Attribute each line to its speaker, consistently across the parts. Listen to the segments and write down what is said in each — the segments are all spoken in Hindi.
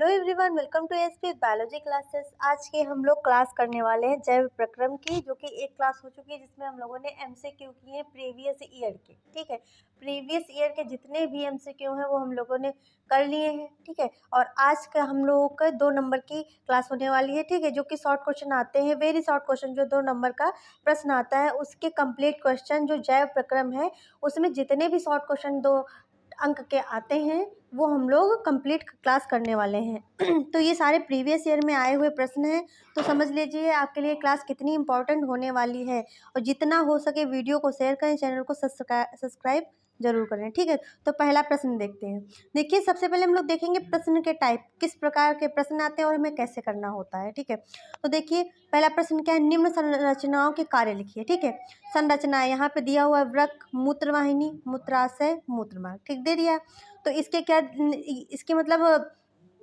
Speaker 1: Hello everyone, welcome to SP biology classes. आज के हम लोग क्लास करने वाले हैं जैव प्रक्रम की, जो कि एक क्लास हो चुकी है जिसमें हम लोगों ने एमसीक्यू किए हैं प्रीवियस ईयर के। ठीक है, प्रीवियस ईयर के जितने भी एमसीक्यू हैं वो हम लोगों ने कर लिए हैं। ठीक है, और आज का हम लोगों का 2 नंबर की क्लास होने वाली है। ठीक है, जो कि शॉर्ट क्वेश्चन आते हैं, वेरी शॉर्ट क्वेश्चन, जो 2 नंबर का प्रश्न आता है उसके कंप्लीट क्वेश्चन जो जैव प्रक्रम है उसमें जितने भी शॉर्ट क्वेश्चन 2 अंक के आते हैं वो हम लोग कंप्लीट क्लास करने वाले हैं। तो ये सारे प्रीवियस ईयर में आए हुए प्रश्न हैं, तो समझ लीजिए आपके लिए क्लास कितनी इंपॉर्टेंट होने वाली है। और जितना हो सके वीडियो को शेयर करें, चैनल को सब्सक्राइब जरूर करें। ठीक है, तो पहला प्रश्न देखते हैं। देखिए, सबसे पहले हम लोग देखेंगे प्रश्न के टाइप, किस प्रकार के प्रश्न आते हैं और हमें कैसे करना होता है। ठीक है, तो देखिए पहला प्रश्न क्या है, निम्न संरचनाओं के कार्य लिखिए। ठीक है, संरचना यहाँ पे दिया हुआ है, वृक्क, मूत्रवाहिनी, मूत्राशय, मूत्रमार्ग। ठीक दे दिया, तो इसके क्या, इसके मतलब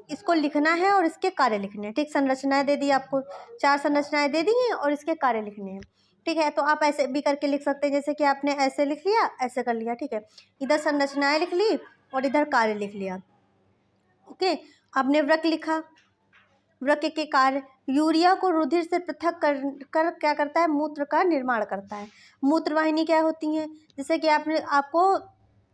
Speaker 1: इसको लिखना है और इसके कार्य लिखने हैं। ठीक, संरचनाएं दे दी आपको, 4 संरचनाएं दे दी हैं और इसके कार्य लिखने हैं। ठीक है, तो आप ऐसे भी करके लिख सकते हैं, जैसे कि आपने ऐसे लिख लिया, ऐसे कर लिया। ठीक है, इधर संरचनाएं लिख ली और इधर कार्य लिख लिया। ओके, आपने वृक्क लिखा, वृक्क के कार्य, यूरिया को रुधिर से पृथक कर क्या करता है, मूत्र का निर्माण करता है। मूत्रवाहिनी क्या होती हैं, जैसे कि आपको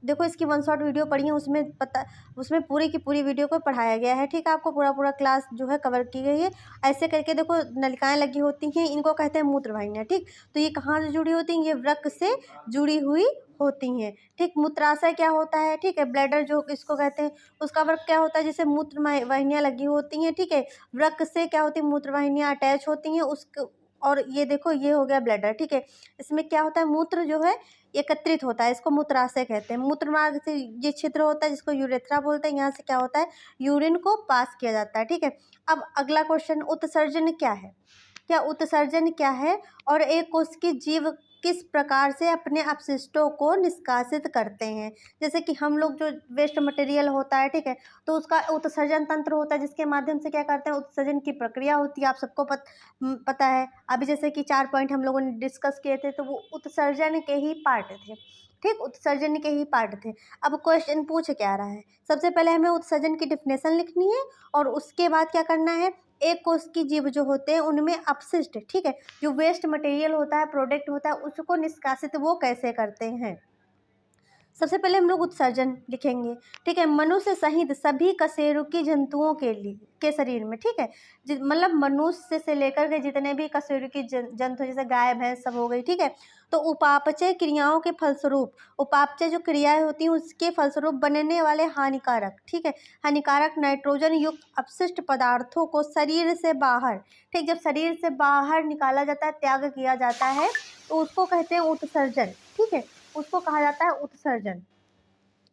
Speaker 1: देखो, इसकी 1 शॉट वीडियो पढ़ी है, उसमें पूरी की पूरी वीडियो को पढ़ाया गया है। ठीक है, आपको पूरा क्लास जो है कवर की गई है। ऐसे करके देखो, नलिकाएं लगी होती हैं, इनको कहते हैं मूत्रवाहिनियाँ। ठीक, तो ये कहाँ से जुड़ी होती हैं, ये वृक्क से जुड़ी हुई होती हैं। ठीक, मूत्राशय क्या होता है, ठीक है, ब्लैडर जो इसको कहते हैं, उसका वर्क क्या होता है, जैसे मूत्र वाहिनियाँ लगी होती हैं। ठीक है, वृक्क से क्या होती है, मूत्रवाहिनियाँ अटैच होती हैं उसके, और ये देखो ये हो गया ब्लैडर। ठीक है, इसमें क्या होता है, मूत्र जो है एकत्रित होता है, इसको मूत्राशय कहते हैं। मूत्रमार्ग से ये क्षेत्र होता है जिसको यूरेथ्रा बोलते हैं, यहाँ से क्या होता है, यूरिन को पास किया जाता है। ठीक है, अब अगला क्वेश्चन, उत्सर्जन क्या है, क्या उत्सर्जन क्या है, और एक कोश की जीव किस प्रकार से अपने अपशिष्टों को निष्कासित करते हैं। जैसे कि हम लोग जो वेस्ट मटेरियल होता है, ठीक है, तो उसका उत्सर्जन तंत्र होता है जिसके माध्यम से क्या करते हैं, उत्सर्जन की प्रक्रिया होती है, आप सबको पता है। अभी जैसे कि 4 पॉइंट हम लोगों ने डिस्कस किए थे, तो वो उत्सर्जन के ही पार्ट थे। ठीक, उत्सर्जन के ही पार्ट थे। अब क्वेश्चन पूछ क्या रहा है, सबसे पहले हमें उत्सर्जन की डिफिनेशन लिखनी है और उसके बाद क्या करना है, एक कोश की जीव जो होते हैं उनमें अपशिष्ट, ठीक है, जो वेस्ट मटेरियल होता है, प्रोडक्ट होता है, उसको निष्कासित वो कैसे करते हैं। सबसे पहले हम लोग उत्सर्जन लिखेंगे। ठीक है, मनुष्य सहित सभी कशेरुकी जंतुओं के शरीर में, ठीक है, मतलब मनुष्य से लेकर के जितने भी कशेरुकी जंतु, जैसे गाय भैंस सब हो गई। ठीक है, तो उपापचय क्रियाओं के फलस्वरूप, उपापचय जो क्रियाएं होती हैं उसके फलस्वरूप बनने वाले हानिकारक, ठीक है, हानिकारक नाइट्रोजन युक्त अपशिष्ट पदार्थों को शरीर से बाहर, ठीक, जब शरीर से बाहर निकाला जाता है, त्याग किया जाता है, तो उसको कहते हैं उत्सर्जन। ठीक है, उसको कहा जाता है उत्सर्जन।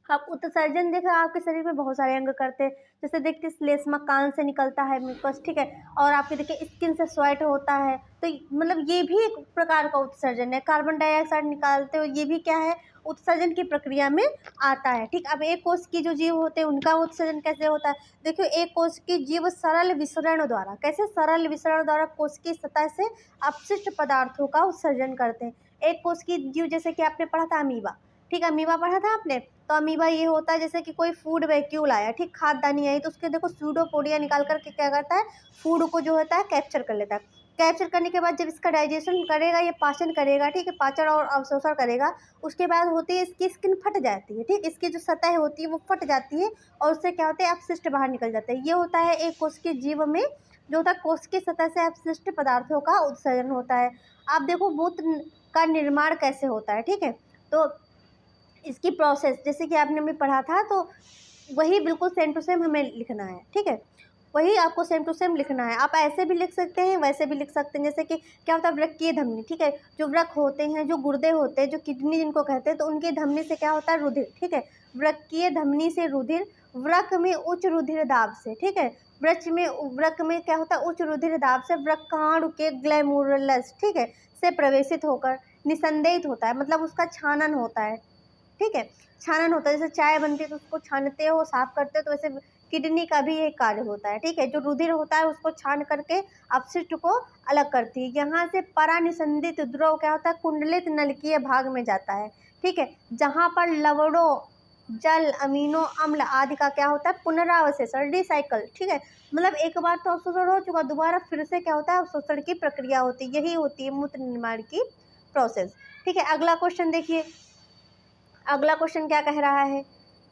Speaker 1: अब उत्सर्जन देखा, आपके शरीर में बहुत सारे अंग करते हैं, जैसे देखते श्लेष्मा कान से निकलता है म्यूकस, ठीक है, और आपके देखिए स्किन से स्वेट होता है, तो मतलब ये भी एक प्रकार का उत्सर्जन है। कार्बन डाइऑक्साइड निकालते हो, ये भी क्या है, उत्सर्जन की प्रक्रिया में आता है। ठीक, अब एक कोश की जो जीव होते हैं उनका उत्सर्जन कैसे होता है, देखियो, एक कोश की जीव सरल विसरण द्वारा, कैसे, सरल विसरण द्वारा कोश की सतह से अपशिष्ट पदार्थों का उत्सर्जन करते हैं। एक कोश की जीव, जैसे कि आपने पढ़ा था अमीबा, ठीक है, अमीबा पढ़ा था आपने, तो अमीबा ये होता है जैसे कि कोई फूड वैक्यूल आया, ठीक, खाद्यदानी आई, तो उसके देखो सूडोपोडिया निकाल करके क्या करता है, फूड को जो होता है कैप्चर कर लेता है। कैप्चर करने के बाद जब इसका डाइजेशन करेगा, ये पाचन करेगा, ठीक है, पाचन और अवशोषण करेगा, उसके बाद होती है इसकी स्किन फट जाती है। ठीक, इसकी जो सतह होती है वो फट जाती है और उससे क्या होता है, अपशिष्ट बाहर निकल जाते हैं। ये होता है एक कोश के जीव में जो होता है, कोश की सतह से अपशिष्ट पदार्थों का उत्सर्जन होता है। आप देखो मूत्र का निर्माण कैसे होता है, ठीक है, तो इसकी प्रोसेस जैसे कि आपने भी पढ़ा था, तो वही बिल्कुल सेम टू सेम हमें लिखना है। ठीक है, वही आपको सेम टू सेम लिखना है। आप ऐसे भी लिख सकते हैं, वैसे भी लिख सकते हैं। जैसे कि क्या होता है, वृक्कीय धमनी, ठीक है, जो वृक्क होते हैं, जो गुर्दे होते हैं, जो किडनी जिनको कहते हैं, तो उनकी धमनी से क्या होता है, रुधिर। ठीक है, वृक्कीय धमनी से रुधिर, वृक्क में उच्च रुधिर दाब से, ठीक है, वृक्क में क्या होता है, उच्च रुधिर दाब से वृक्काणु के ग्लैमुरुलस, ठीक है, से प्रवेशित होकर निसंदेहित होता है, मतलब उसका छानन होता है। ठीक है, छानन होता है, जैसे चाय बनती है तो उसको छानते हो, साफ करते हो, तो वैसे किडनी का भी एक कार्य होता है। ठीक है, जो रुधिर होता है उसको छान करके अपशिष्ट को अलग करती है। यहाँ से परानिसंदित द्रव क्या होता है, कुंडलित नलकीय भाग में जाता है। ठीक है, जहाँ पर लवणों जल, अमीनो अम्ल आदि का क्या होता है, पुनरावशोषण, रिसाइकल। ठीक है, मतलब एक बार तो अवशोषण हो चुका, दोबारा फिर से क्या होता है, अवशोषण की प्रक्रिया होती है। यही होती है मूत्र निर्माण की प्रोसेस। ठीक है, अगला क्वेश्चन देखिए, अगला क्वेश्चन क्या कह रहा है,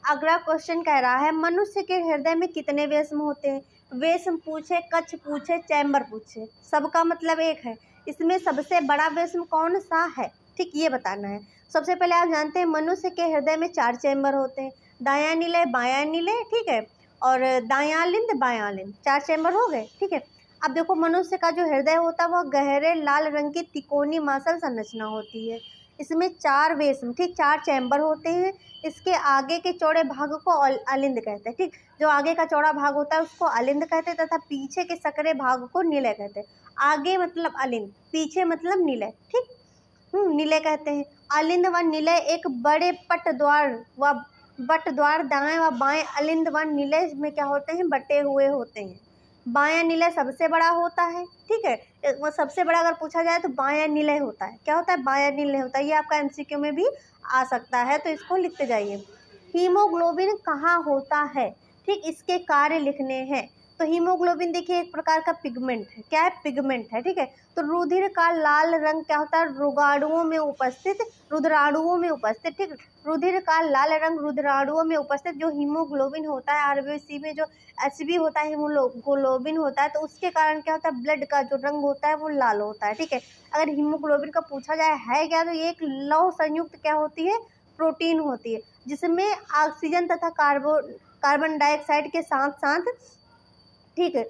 Speaker 1: अगला क्वेश्चन कह रहा है मनुष्य के हृदय में कितने वेश्म होते हैं। वेश्म पूछे, कक्ष पूछे, चैम्बर पूछे, सबका मतलब एक है। इसमें सबसे बड़ा वेश्म कौन सा है, ठीक, ये बताना है। सबसे पहले आप जानते हैं मनुष्य के हृदय में 4 चैम्बर होते हैं, दायां निलय, बायां निलय, ठीक है, और दायां लिंद, बायां लिंद, 4 चैम्बर हो गए। ठीक है, अब देखो मनुष्य का जो हृदय होता है वह गहरे लाल रंग की तिकोनी मांसल संरचना होती है। इसमें 4 वेश्म, ठीक, 4 चैम्बर होते हैं। इसके आगे के चौड़े भाग को अलिंद कहते हैं। ठीक, जो आगे का चौड़ा भाग होता है उसको अलिंद कहते हैं तथा पीछे के सकरे भाग को निलय कहते हैं। आगे मतलब अलिंद, पीछे मतलब निलय। ठीक, निलय कहते हैं। अलिंद व निलय एक बड़े पट द्वार व बट द्वार दाएं व बाएं अलिंद व निलय में क्या होते हैं, बटे हुए होते हैं। बायां निलय सबसे बड़ा होता है। ठीक है, वो सबसे बड़ा अगर पूछा जाए तो बायां निलय होता है। क्या होता है, बायां निलय होता है। ये आपका एमसीक्यू में भी आ सकता है, तो इसको लिखते जाइए। हीमोग्लोबिन कहाँ होता है, ठीक, इसके कार्य लिखने हैं। तो हीमोग्लोबिन देखिए एक प्रकार का पिगमेंट है। क्या है, पिगमेंट है। ठीक है, तो रुधिर का लाल रंग क्या होता है, रुगाणुओं में उपस्थित, रुद्राणुओं में उपस्थित। ठीक, रुधिर का लाल रंग रुद्राणुओं में उपस्थित जो हीमोग्लोबिन होता है, आरबीसी में जो एचबी होता है, हीमोग्लोबिन होता है, तो उसके कारण क्या होता है, ब्लड का जो रंग होता है वो लाल होता है। ठीक है, अगर हीमोग्लोबिन का पूछा जाए है क्या, तो ये एक लौह संयुक्त क्या होती है, प्रोटीन होती है, जिसमें ऑक्सीजन तथा कार्बन डाइऑक्साइड के साथ साथ, ठीक है,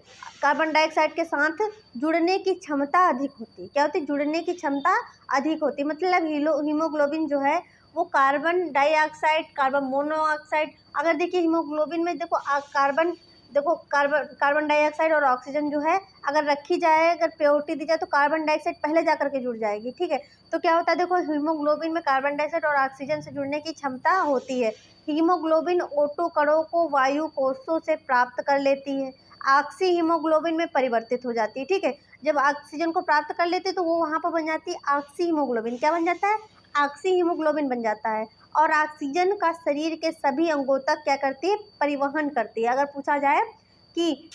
Speaker 1: कार्बन डाइऑक्साइड के साथ जुड़ने की क्षमता अधिक होती है। क्या होती है, जुड़ने की क्षमता अधिक होती है। मतलब हीमोग्लोबिन जो है वो कार्बन डाइऑक्साइड, कार्बन मोनोऑक्साइड, अगर देखिए हीमोग्लोबिन में देखो कार्बन डाइऑक्साइड और ऑक्सीजन जो है अगर रखी जाए, अगर प्योरिटी दी जाए तो कार्बन डाइऑक्साइड पहले जा करके जुड़ जाएगी। ठीक है, तो क्या होता है, देखो हीमोग्लोबिन में कार्बन डाइऑक्साइड और ऑक्सीजन से जुड़ने की क्षमता होती है। हीमोग्लोबिन ओटो कणों को वायु कोषों से प्राप्त कर लेती है, ऑक्सी हीमोग्लोबिन में परिवर्तित हो जाती है। ठीक है, जब ऑक्सीजन को प्राप्त कर लेते हैं तो वो वहाँ पर बन जाती है ऑक्सी हीमोग्लोबिन। क्या बन जाता है, ऑक्सी हीमोग्लोबिन बन जाता है। और ऑक्सीजन का शरीर के सभी अंगों तक क्या करती है, परिवहन करती है। अगर पूछा जाए कि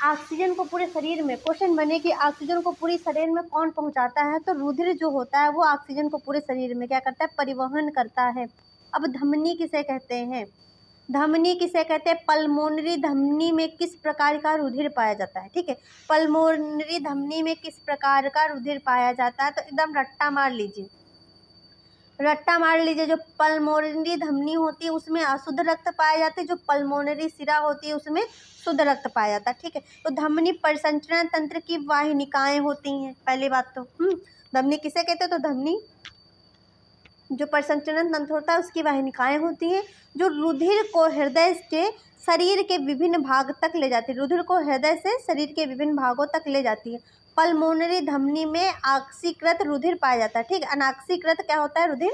Speaker 1: ऑक्सीजन को पूरे शरीर में, क्वेश्चन बने कि ऑक्सीजन को पूरे शरीर में कौन पहुंचाता है, तो रुधिर जो होता है वो ऑक्सीजन को पूरे शरीर में क्या करता है, परिवहन करता है। अब धमनी किसे कहते हैं, धमनी किसे कहते हैं, पल्मोनरी धमनी में किस प्रकार का रुधिर पाया जाता है। ठीक है, पल्मोनरी धमनी में किस प्रकार का रुधिर पाया जाता है, तो एकदम रट्टा मार लीजिए, रट्टा मार लीजिए। जो पल्मोनरी धमनी होती है उसमें अशुद्ध रक्त पाया जाता है, जो पल्मोनरी सिरा होती है उसमें शुद्ध रक्त पाया जाता है। ठीक है, तो धमनी परिसंचरण तंत्र की वाहिनिकाएं होती हैं। पहली बात तो धमनी किसे कहते हैं, तो धमनी जो परिसंचरण तंत्र होता है उसकी वाहिनिकाएं होती हैं, जो रुधिर को हृदय के शरीर के विभिन्न भाग तक ले जाती है, रुधिर को हृदय से शरीर के विभिन्न भागों तक ले जाती है। पल्मोनरी धमनी में ऑक्सीकृत रुधिर पाया जाता है। ठीक, अनॉक्सीकृत क्या होता है, रुधिर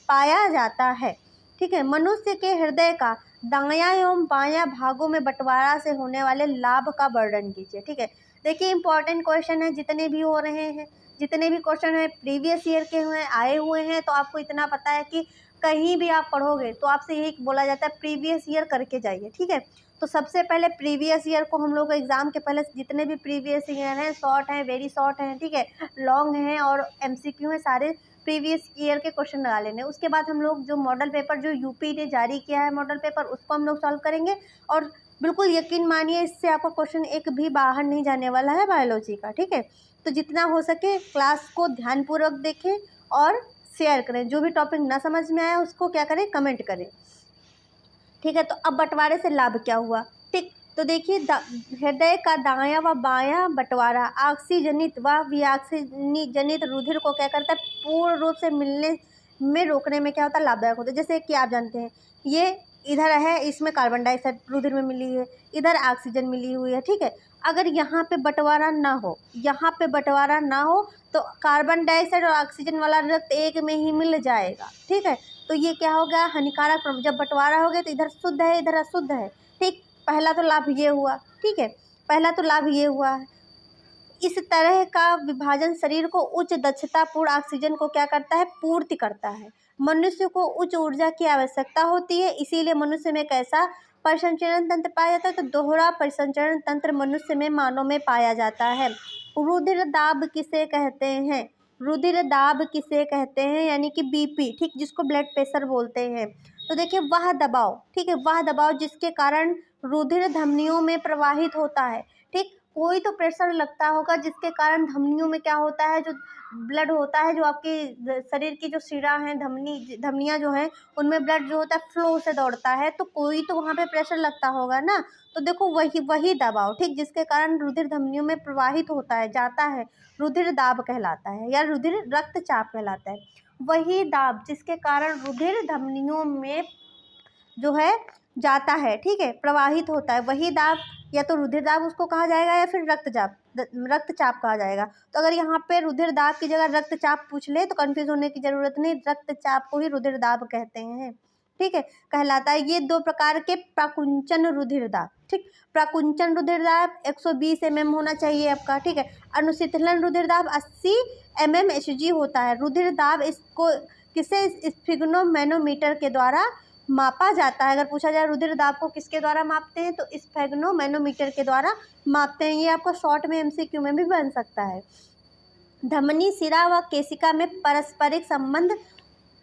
Speaker 1: पाया जाता है। ठीक है, मनुष्य के हृदय का दायां एवं बायां भागों में बंटवारा से होने वाले लाभ का वर्णन कीजिए। ठीक है, देखिए इंपॉर्टेंट क्वेश्चन है, जितने भी हो रहे हैं, जितने भी क्वेश्चन है प्रीवियस ईयर के हुए आए हुए हैं, तो आपको इतना पता है कि कहीं भी आप पढ़ोगे तो आपसे यही बोला जाता है प्रीवियस ईयर करके जाइए। ठीक है, तो सबसे पहले प्रीवियस ईयर को हम लोग एग्जाम के पहले जितने भी प्रीवियस ईयर हैं, शॉर्ट हैं, वेरी शॉर्ट हैं, ठीक है, लॉन्ग हैं और एमसीक्यू हैं, सारे प्रीवियस ईयर के क्वेश्चन लगा लेने। उसके बाद हम लोग जो मॉडल पेपर जो यूपी ने जारी किया है मॉडल पेपर, उसको हम लोग सॉल्व करेंगे। और बिल्कुल यकीन मानिए इससे आपका क्वेश्चन एक भी बाहर नहीं जाने वाला है बायोलॉजी का। ठीक है, तो जितना हो सके क्लास को ध्यानपूर्वक देखें और शेयर करें। जो भी टॉपिक ना समझ में आया उसको क्या करें, कमेंट करें। ठीक है, तो अब बंटवारे से लाभ क्या हुआ। ठीक, तो देखिए हृदय का दायां व बायां बंटवारा ऑक्सीजनित व विऑक्सीजनित रुधिर को क्या करता है, पूर्ण रूप से मिलने में रोकने में क्या होता है, लाभदायक होता है। जैसे कि आप जानते हैं ये इधर है, इसमें कार्बन डाइऑक्साइड रुधिर में मिली है, इधर ऑक्सीजन मिली हुई है। ठीक है, अगर यहाँ पे बंटवारा ना हो, यहाँ पे बंटवारा ना हो तो कार्बन डाइऑक्साइड और ऑक्सीजन वाला रक्त एक में ही मिल जाएगा। ठीक है, तो ये क्या हो गया, हानिकारक जब बंटवारा हो गया तो इधर शुद्ध है इधर अशुद्ध है। ठीक, पहला तो लाभ ये हुआ। ठीक है, पहला तो लाभ ये हुआ है। इस तरह का विभाजन शरीर को उच्च दक्षता पूर्ण ऑक्सीजन को क्या करता है, पूर्ति करता है। मनुष्य को उच्च ऊर्जा की आवश्यकता होती है, इसीलिए मनुष्य में कैसा परिसंचरण तंत्र पाया जाता है, तो दोहरा परिसंचरण तंत्र मनुष्य में, मानव में पाया जाता है। रुधिर दाब किसे कहते हैं? रुधिर दाब किसे कहते हैं, यानी कि बीपी, ठीक, जिसको ब्लड प्रेशर बोलते हैं। तो देखिए वह दबाव, ठीक है, वह दबाव जिसके कारण रुधिर धमनियों में प्रवाहित होता है, ठीक। कोई तो प्रेशर लगता होगा जिसके कारण धमनियों में क्या होता है, जो ब्लड होता है, जो आपकी शरीर की जो शिरा है, धमनियाँ जो हैं, उनमें ब्लड जो होता है फ्लो से दौड़ता है, तो कोई तो वहाँ पे प्रेशर लगता होगा ना। तो देखो वही दबाव, ठीक, जिसके कारण रुधिर धमनियों में प्रवाहित होता है, जाता है, रुधिर दाब कहलाता है, या रुधिर रक्तचाप कहलाता है। वही दाब जिसके कारण रुधिर धमनियों में जो है जाता है, ठीक है, प्रवाहित होता है, वही दाब या तो रुधिर दाब उसको कहा जाएगा, या फिर रक्तचाप कहा जाएगा। तो अगर यहाँ पे रुधिर दाब की जगह रक्तचाप पूछ ले तो कंफ्यूज होने की जरूरत नहीं, रक्तचाप को ही रुधिर दाब कहते हैं, ठीक है, कहलाता है। ये दो प्रकार के प्रकुंचन रुधिर दाब, ठीक, प्रकुंचन रुधिर दाब 120 mm होना चाहिए आपका, ठीक है। अनुशीतलन रुधिर दाब 80 mmHg होता है। रुधिर दाब इसको किसे स्फिग्नोमैनोमीटर के द्वारा मापा जाता है। अगर पूछा जाए रुधिर दाब को किसके द्वारा मापते हैं, तो स्फिग्नोमैनोमीटर के द्वारा मापते हैं। ये आपको शॉर्ट में MCQ में भी बन सकता है। धमनी, शिरा व केशिका में पारस्परिक संबंध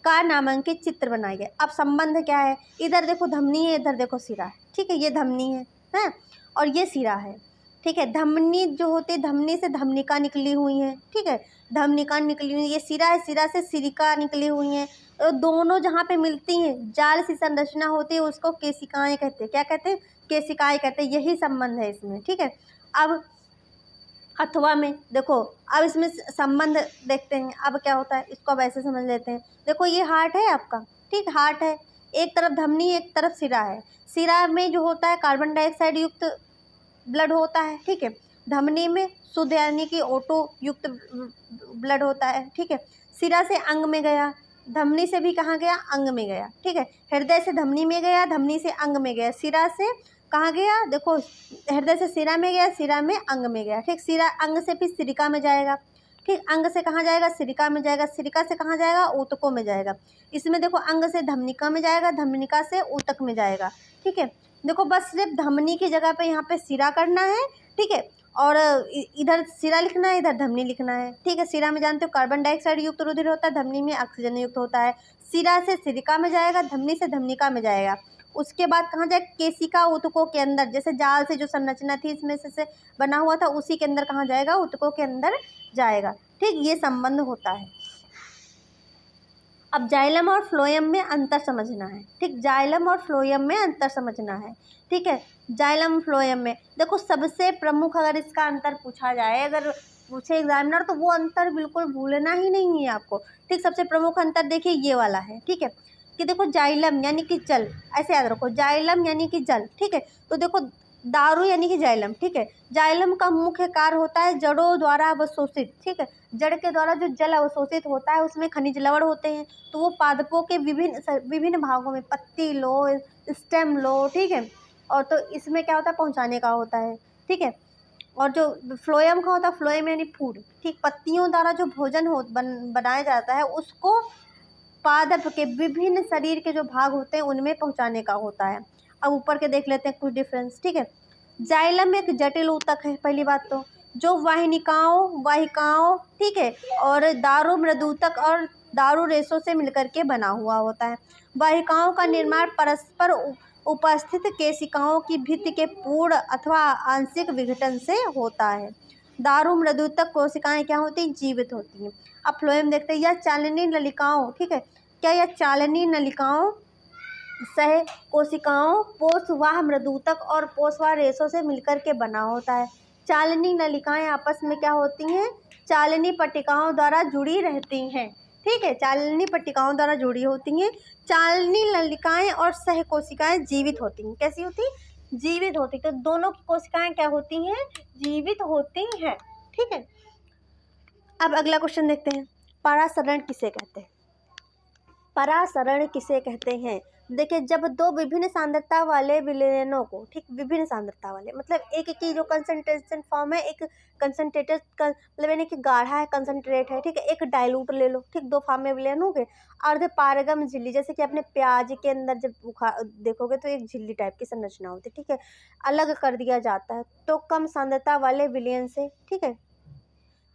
Speaker 1: का नामांकित चित्र बनाइए। अब संबंध क्या है, इधर देखो धमनी है, इधर देखो शिरा है, ठीक है, ये धमनी है और ये शिरा है, ठीक है। धमनी जो होती है, धमनी से धमनिका निकली हुई है, ठीक है, धमनिका निकली हुई है। ये शिरा है, शिरा से सिरिका निकली हुई है। दोनों जहाँ पे मिलती हैं, जाल सी संरचना होती है, उसको केशिकाएं कहते हैं। क्या कहते हैं? केशिकाएं कहते हैं। यही संबंध है इसमें, ठीक है। अब अथवा में देखो, अब इसमें संबंध देखते हैं। अब क्या होता है, इसको अब ऐसे समझ लेते हैं। देखो ये हार्ट है आपका, ठीक, हार्ट है, एक तरफ धमनी है, एक तरफ शिरा है। शिरा में जो होता है कार्बन डाइऑक्साइड युक्त ब्लड होता है, ठीक है। धमनी में शुद्ध यानी कि ओटो युक्त ब्लड होता है, ठीक है। शिरा से अंग में गया, धमनी से भी कहाँ गया, अंग में गया, ठीक है। हृदय से धमनी में गया, धमनी से अंग में गया, शिरा से कहाँ गया, देखो हृदय से शिरा में गया, शिरा में अंग में गया, ठीक। शिरा अंग से फिर सिरिका में जाएगा, ठीक, अंग से कहाँ जाएगा, सिरिका में जाएगा, सिरिका से कहाँ जाएगा, ऊतकों में जाएगा। इसमें देखो अंग से धमनिका में जाएगा, धमनिका से ऊतक में जाएगा, ठीक है। देखो बस सिर्फ धमनी की जगह पे यहाँ पे शिरा करना है, ठीक है, और इधर शिरा लिखना है, इधर धमनी लिखना है, ठीक है। शिरा में जानते हो कार्बन डाइऑक्साइड युक्त रुधिर होता है, धमनी में ऑक्सीजन युक्त होता है। शिरा से सिरिका में जाएगा, धमनी से धमनिका में जाएगा। उसके बाद कहाँ जाए, केशिका ऊतकों के अंदर, जैसे जाल से जो संरचना थी इसमें से बना हुआ था, उसी के अंदर कहाँ जाएगा, ऊतकों के अंदर जाएगा, ठीक। ये संबंध होता है। अब जाइलम और फ्लोएम में अंतर समझना है, ठीक, जाइलम और फ्लोएम में अंतर समझना है, ठीक है। जाइलम फ्लोएम में देखो सबसे प्रमुख, अगर इसका अंतर पूछा जाए, अगर पूछे एग्जामिनर, तो वो अंतर बिल्कुल भूलना ही नहीं है आपको, ठीक। सबसे प्रमुख अंतर देखिए ये वाला है, ठीक है, कि देखो जाइलम यानी कि जल, ऐसे याद रखो, जाइलम यानी कि जल, ठीक है। तो देखो दारू यानी कि जाइलम, ठीक है। जाइलम का मुख्य कार्य होता है जड़ों द्वारा अवशोषित, ठीक है, जड़ के द्वारा जो जल अवशोषित होता है उसमें खनिज लवण होते हैं, तो वो पादपों के विभिन्न भागों में, पत्ती लो, स्टेम लो, ठीक है, और तो इसमें क्या होता है, पहुंचाने का होता है, ठीक है। और जो फ्लोएम का होता है, फ्लोएम यानी फूड, ठीक, पत्तियों द्वारा जो भोजन बनाया जाता है उसको पादप के विभिन्न शरीर के जो भाग होते हैं उनमें पहुंचाने का होता है। अब ऊपर के देख लेते हैं कुछ डिफरेंस, ठीक है। जाइलम एक जटिल ऊतक है, पहली बात तो, जो वाहिकाओं, ठीक है, और दारू मृदूतक और दारू रेशों से मिलकर के बना हुआ होता है। वाहिकाओं का निर्माण परस्पर उपस्थित केशिकाओं की भित्ति के पूर्ण अथवा आंशिक विघटन से होता है। दारू मृदूतक कोशिकाएं क्या होती हैं, जीवित होती हैं। अब फ्लोएम देखते हैं, यह चालनी नलिकाओं, ठीक है, क्या यह चालनी नलिकाओं सह कोशिकाओं, पोषवाह मृदूतक और पोषवाह रेशों से मिलकर के बना होता है। चालनी नलिकाएं आपस में क्या होती हैं, चालनी पट्टिकाओं द्वारा जुड़ी रहती हैं, ठीक है, चालनी पट्टिकाओं द्वारा जुड़ी होती हैं। चालनी नलिकाएं और सह कोशिकाएं जीवित होती हैं। कैसी होती, जीवित होती। तो दोनों कोशिकाएं क्या होती हैं, जीवित होती हैं, ठीक है। अब अगला क्वेश्चन देखते हैं, परासरण किसे कहते हैं। परासरण किसे कहते हैं। देखिए, जब दो विभिन्न सांद्रता वाले विलयनों को, ठीक, विभिन्न सांद्रता वाले मतलब एक की जो कंसंट्रेशन फॉर्म है, एक कंसंट्रेटेड मतलब यानी कि गाढ़ा है, कंसंट्रेट है, ठीक है, एक डाइल्यूट ले लो, ठीक, दो फॉर्म में विलयन हो गए। अर्ध पारगम झिल्ली, जैसे कि अपने प्याज के अंदर जब देखोगे तो एक झिल्ली टाइप की संरचना होती है, ठीक है, अलग कर दिया जाता है। तो कम सांद्रता वाले विलयन से, ठीक है,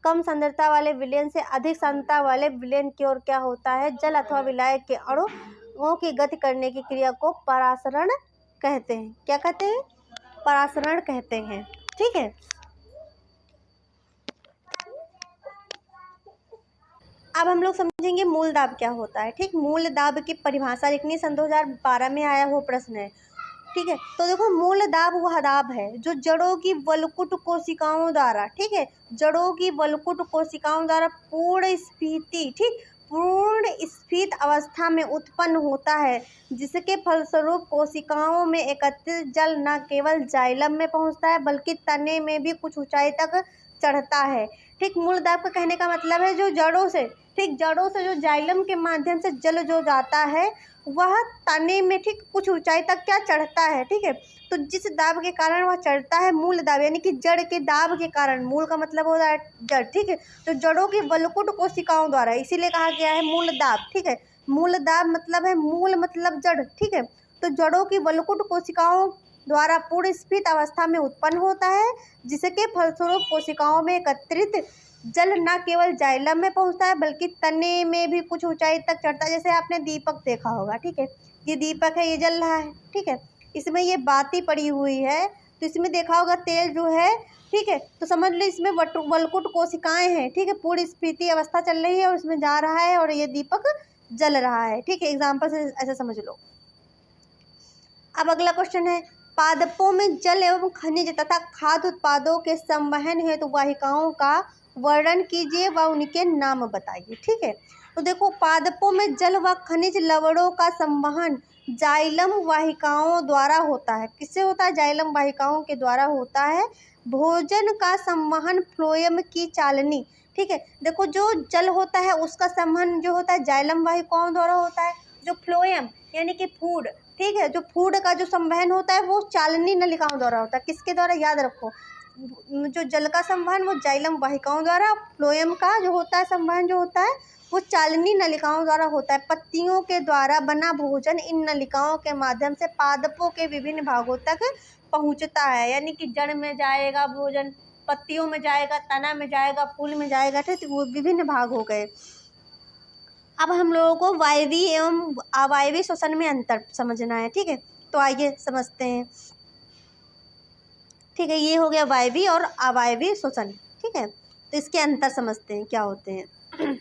Speaker 1: कम सांद्रता वाले विलयन से अधिक सांद्रता वाले विलयन की ओर क्या होता है, जल अथवा विलायक के अणुओं की गति करने की क्रिया को परासरण कहते हैं। क्या कहते हैं? परासरण कहते हैं। ठीक है, अब हम लोग समझेंगे मूल दाब क्या होता है। ठीक, मूल दाब की परिभाषा लिखनी, सन 2012 में आया हुआ प्रश्न है। ठीक है, तो देखो, मूल दाब वह दाब है जो जड़ों की वलकुट कोशिकाओं द्वारा, ठीक है, जड़ों की वलकुट कोशिकाओं द्वारा पूर्ण स्फीति, ठीक, पूर्ण स्फीत अवस्था में उत्पन्न होता है, जिसके फलस्वरूप कोशिकाओं में एकत्रित जल न केवल जाइलम में पहुंचता है बल्कि तने में भी कुछ ऊंचाई तक चढ़ता है। ठीक, मूल दाब का कहने का मतलब है जो जड़ों से, ठीक, जड़ों से जो जाइलम के माध्यम से जल जो जाता है वह तने में, ठीक, कुछ ऊंचाई तक क्या चढ़ता है। ठीक है, तो जिस दाब के कारण वह चढ़ता है, मूल दाब यानी कि जड़ के दाब के कारण, मूल का मतलब होता है जड़, ठीक है, तो जड़ों की वलकुट कोशिकाओं द्वारा, इसीलिए कहा गया है मूल दाब। ठीक है, मूल दाब मतलब है मूल मतलब जड़, ठीक है, तो जड़ों की वलकुट कोशिकाओं द्वारा पूर्ण स्फीत अवस्था में उत्पन्न होता है, जिसके फलस्वरूप कोशिकाओं में एकत्रित जल न केवल जाइलम में पहुंचता है बल्कि तने में भी कुछ ऊंचाई तक चढ़ता है। जैसे आपने दीपक देखा होगा, ठीक है, ये दीपक है, ये जल रहा है, ठीक है, इसमें ये बाती पड़ी हुई है, तो इसमें देखा होगा तेल जो है, ठीक है, तो समझ लो इसमें वलकुट कोशिकाएं हैं, ठीक है, पूर्ण स्फीति अवस्था चल रही है और इसमें जा रहा है और ये दीपक जल रहा है। ठीक है, एग्जाम्पल से ऐसा समझ लो। अब अगला क्वेश्चन है, पादपों में जल एवं खनिज तथा खाद्य उत्पादों के संवहन हेतु वाहिकाओं का वर्णन कीजिए व उनके नाम बताइए। ठीक है, तो देखो, पादपों में जल व खनिज लवणों का संवहन जाइलम वाहिकाओं द्वारा होता है। किससे होता है? जाइलम वाहिकाओं के द्वारा होता है। भोजन का संवहन फ्लोएम की चालनी, ठीक है, देखो जो जल होता है उसका संवहन जो होता है जाइलम वाहिकाओं द्वारा होता है। जो फ्लोएम यानी कि फूड, ठीक है, जो फूड का जो संवहन होता है वो चालनी नलिकाओं द्वारा होता है। किसके द्वारा? याद रखो, जो जल का संवहन वो जाइलम वाहिकाओं द्वारा, फ्लोएम का जो होता है संवहन जो होता है वो चालनी नलिकाओं द्वारा होता है। पत्तियों के द्वारा बना भोजन इन नलिकाओं के माध्यम से पादपों के विभिन्न भागों तक पहुंचता है, यानी कि जड़ में जाएगा भोजन, पत्तियों में जाएगा, तना में जाएगा, फूल में जाएगा, ठीक, वो विभिन्न भाग हो गए। अब हम लोगों को वायवीय एवं अवायवीय श्वसन में अंतर समझना है। ठीक है, तो आइए समझते हैं। ठीक है, ये हो गया वायवीय और अवायवीय श्वसन। ठीक है, तो इसके अंतर समझते हैं क्या होते हैं।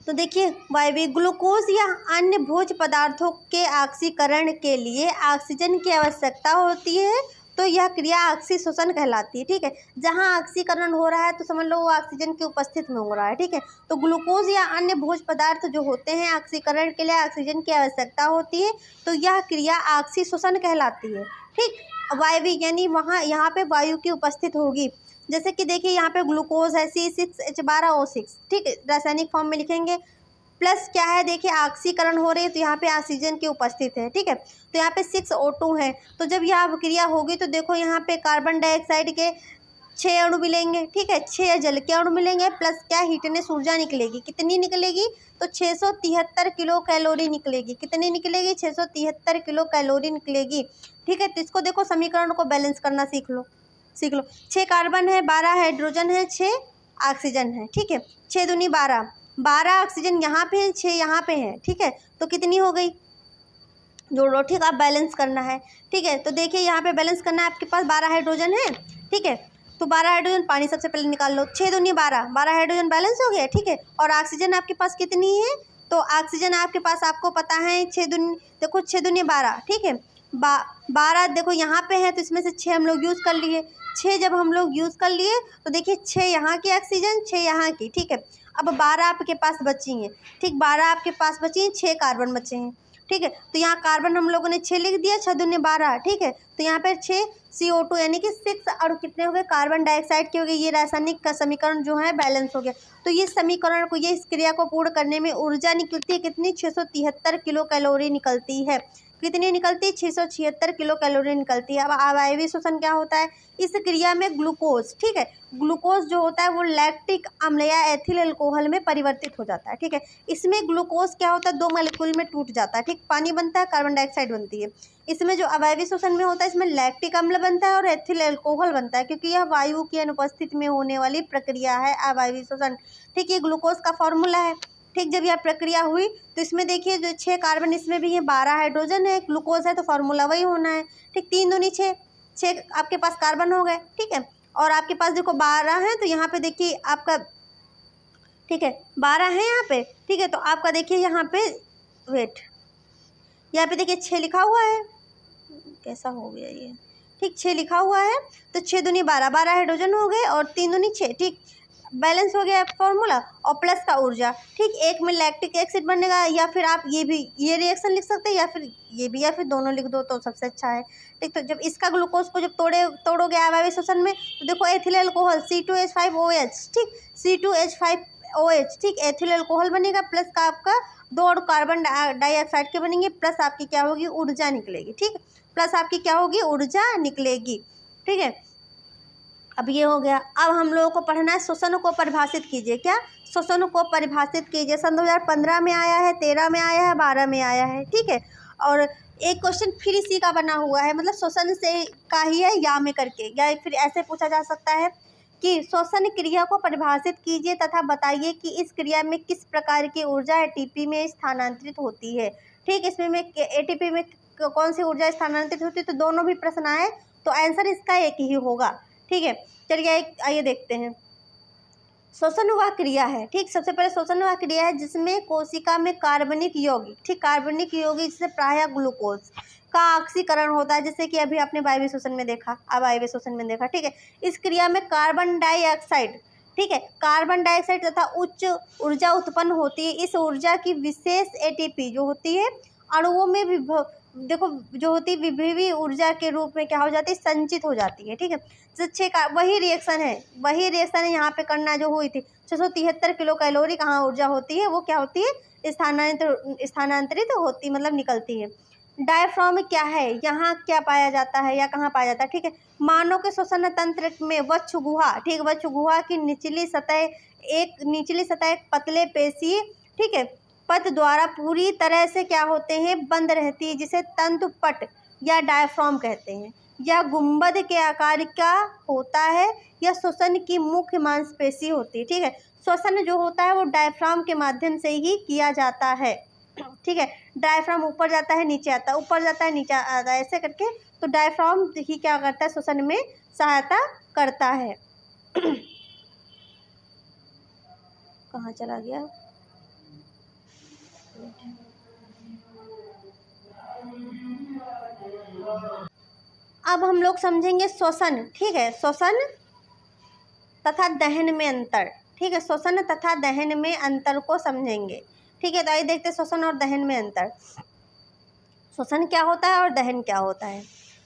Speaker 1: तो देखिए, वायवीय, ग्लूकोज या अन्य भोज्य पदार्थों के ऑक्सीकरण के लिए ऑक्सीजन की आवश्यकता होती है, तो यह क्रिया ऑक्सीशोषण कहलाती है। ठीक है, जहाँ ऑक्सीकरण हो रहा है तो समझ लो वो ऑक्सीजन की उपस्थित में हो रहा है। ठीक है, तो ग्लूकोज या अन्य भोज्य पदार्थ जो होते हैं ऑक्सीकरण के लिए ऑक्सीजन की आवश्यकता होती है, तो यह क्रिया ऑक्सीशोषण कहलाती है। ठीक, वायवीय यानी वहाँ यहाँ पे वायु की उपस्थित होगी। जैसे कि देखिए, यहाँ पे ग्लूकोज है C6H12O6, ठीक है, रासायनिक फॉर्म में लिखेंगे। प्लस क्या है, देखिए ऑक्सीकरण हो रही है तो यहाँ पे ऑक्सीजन की उपस्थित है। ठीक है, तो यहाँ पे 6O2 है, तो जब यह अभिक्रिया होगी तो देखो यहाँ पे कार्बन डाइऑक्साइड के 6 अणु मिलेंगे। ठीक है, 6 जल के अणु मिलेंगे, प्लस क्या, हीटनेस ऊर्जा निकलेगी। कितनी निकलेगी? तो 673 किलो कैलोरी निकलेगी। कितनी निकलेगी? 673 किलो कैलोरी निकलेगी। ठीक है, तो इसको देखो, समीकरण को बैलेंस करना सीख लो। 6 कार्बन है, 12 हाइड्रोजन है, 6 ऑक्सीजन है। ठीक है, 6 दूनी 12, 12 ऑक्सीजन यहाँ पे है, 6 यहाँ पे है। ठीक है, तो कितनी हो गई? जोड़ो। ठीक, आप बैलेंस करना है। ठीक है, तो देखिए यहाँ पे बैलेंस करना है, आपके पास 12 हाइड्रोजन है। ठीक है, तो 12 हाइड्रोजन पानी सबसे पहले निकाल लो। 6 दूनी 12, 12 हाइड्रोजन बैलेंस हो गया। ठीक है, और ऑक्सीजन आपके पास कितनी है? तो ऑक्सीजन आपके पास, आपको पता है 6 दूनी, देखो 6 दूनी 12। ठीक है, 12 देखो यहाँ पे है तो इसमें से 6 हम लोग यूज़ कर लिए। 6 जब हम लोग यूज़ कर लिए तो देखिए 6 यहाँ की ऑक्सीजन, 6 यहाँ की। ठीक है, अब 12 आपके पास बची हैं। ठीक, 12 आपके पास बची हैं, 6 कार्बन बचे हैं। ठीक है। तो यहाँ कार्बन हम लोगों ने 6 लिख दिया, 6 दूनी 12, ठीक है। तो यहाँ पर 6 CO2 यानी कि 6 और कितने हो गए कार्बन डाइऑक्साइड के हो गए। ये रासायनिक का समीकरण जो है बैलेंस हो गया। तो ये समीकरण को, ये इस क्रिया को पूर्ण करने में ऊर्जा निकलती है कितनी, 673 किलो कैलोरी निकलती है। कितनी निकलती है, 676 किलो कैलोरी निकलती है। अब अवायवीय श्वसन क्या होता है, इस क्रिया में ग्लूकोज, ठीक है, ग्लूकोज जो होता है वो लैक्टिक अम्ल या एथिल अल्कोहल में परिवर्तित हो जाता है, ठीक है। इसमें ग्लूकोज क्या होता है, 2 मॉलिक्यूल में टूट जाता है, ठीक, पानी बनता है, कार्बन डाइऑक्साइड बनती है। इसमें जो अवायवीय श्वसन में होता है, इसमें लैक्टिक अम्ल बनता है और एथिल अल्कोहल बनता है, क्योंकि यह वायु की अनुपस्थिति में होने वाली प्रक्रिया है अवायवीय श्वसन, ठीक। ये ग्लूकोज का फॉर्मूला है, ठीक। जब यह प्रक्रिया हुई तो इसमें देखिए जो 6 कार्बन इसमें भी है, 12 हाइड्रोजन है, ग्लूकोज है, तो फॉर्मूला वही होना है, ठीक। 3 दूनी 6, 6 आपके पास कार्बन हो गए, ठीक है। और आपके पास देखो 12 है, तो यहाँ पे देखिए आपका, ठीक है, 12 है यहाँ पे, ठीक है। तो आपका देखिए यहाँ पे वेट, यहाँ पे देखिए 6 लिखा हुआ है, कैसा हो गया ये, ठीक, 6 लिखा हुआ है। तो 6 दूनी 12, 12 हाइड्रोजन हो गए और 3 दूनी 6, ठीक, बैलेंस हो गया फॉर्मूला। और प्लस का ऊर्जा, ठीक, एक में लैक्टिक एसिड बनेगा, या फिर आप ये भी ये रिएक्शन लिख सकते हैं, या फिर ये भी, या फिर दोनों लिख दो तो सबसे अच्छा है, ठीक। तो जब इसका ग्लूकोज को जब तोड़ोगे अवायवीय श्वसन में, तो देखो एथिल अल्कोहल C2H5OH, ठीक, C2H5OH, ठीक, एथिल अल्कोहल बनेगा, प्लस का आपका 2 और कार्बन डाइऑक्साइड के बनेंगे, प्लस आपकी क्या होगी, ऊर्जा निकलेगी, ठीक, प्लस आपकी क्या होगी, ऊर्जा निकलेगी, ठीक है। अब ये हो गया। अब हम लोगों को पढ़ना है श्वसन को परिभाषित कीजिए। क्या, श्वसन को परिभाषित कीजिए। सन 2015 में आया है, 13 में आया है, 12 में आया है, ठीक है। और एक क्वेश्चन फिर इसी का बना हुआ है, मतलब श्वसन से का ही है या में करके, या फिर ऐसे पूछा जा सकता है कि श्वसन क्रिया को परिभाषित कीजिए तथा बताइए कि इस क्रिया में किस प्रकार की ऊर्जा एटीपी में स्थानांतरित होती है, ठीक। इसमें एटीपी में कौन सी ऊर्जा स्थानांतरित होती है, तो दोनों भी प्रश्न आए तो आंसर इसका एक ही होगा, ठीक है। चलिए आइए देखते हैं। श्वसन वह क्रिया है, ठीक, सबसे पहले श्वसन वह क्रिया है जिसमें कोशिका में कार्बनिक यौगिक, ठीक, कार्बनिक यौगिक जिससे प्रायः ग्लूकोज का ऑक्सीकरण होता है, जैसे कि अभी आपने वायवीय श्वसन में देखा, अवायवीय श्वसन में देखा, ठीक है। इस क्रिया में कार्बन डाइऑक्साइड, ठीक है, कार्बन डाइऑक्साइड तथा उच्च ऊर्जा उत्पन्न होती है। इस ऊर्जा की विशेष एटीपी जो होती है अणुओं में देखो जो होती है विभवी ऊर्जा के रूप में क्या हो जाती है, संचित हो जाती है, ठीक है। तो 6 का वही रिएक्शन है यहाँ पे करना जो हुई थी। 673 किलो कैलोरी कहाँ ऊर्जा होती है, वो क्या होती है, स्थानांतरित होती, मतलब निकलती है। डायफ्राम क्या है, यहाँ क्या पाया जाता है या कहाँ पाया जाता है, ठीक है। मानव के श्वसन तंत्र में वक्ष गुहा, ठीक, वक्ष गुहा की निचली सतह एक पतले पेशी, ठीक है, पथ द्वारा पूरी तरह से क्या होते हैं, बंद रहती है, जिसे तंतुपट या डायफ्राम कहते हैं। यह गुंबद के आकार का होता है। यह श्वसन की मुख्य मांसपेशी होती है, ठीक है। श्वसन जो होता है वो डायफ्राम के माध्यम से ही किया जाता है, ठीक है। डायफ्राम ऊपर जाता है नीचे आता है, ऊपर जाता है नीचे आता है, ऐसे करके। तो डायफ्राम ही क्या करता है, श्वसन में सहायता करता है। कहाँ चला गया, अब हम लोग समझेंगे श्वसन, ठीक है, श्वसन तथा दहन में अंतर, ठीक है, श्वसन तथा दहन में अंतर को समझेंगे, ठीक है। तो आइए देखते हैं श्वसन और दहन में अंतर। श्वसन क्या होता है और दहन क्या होता है।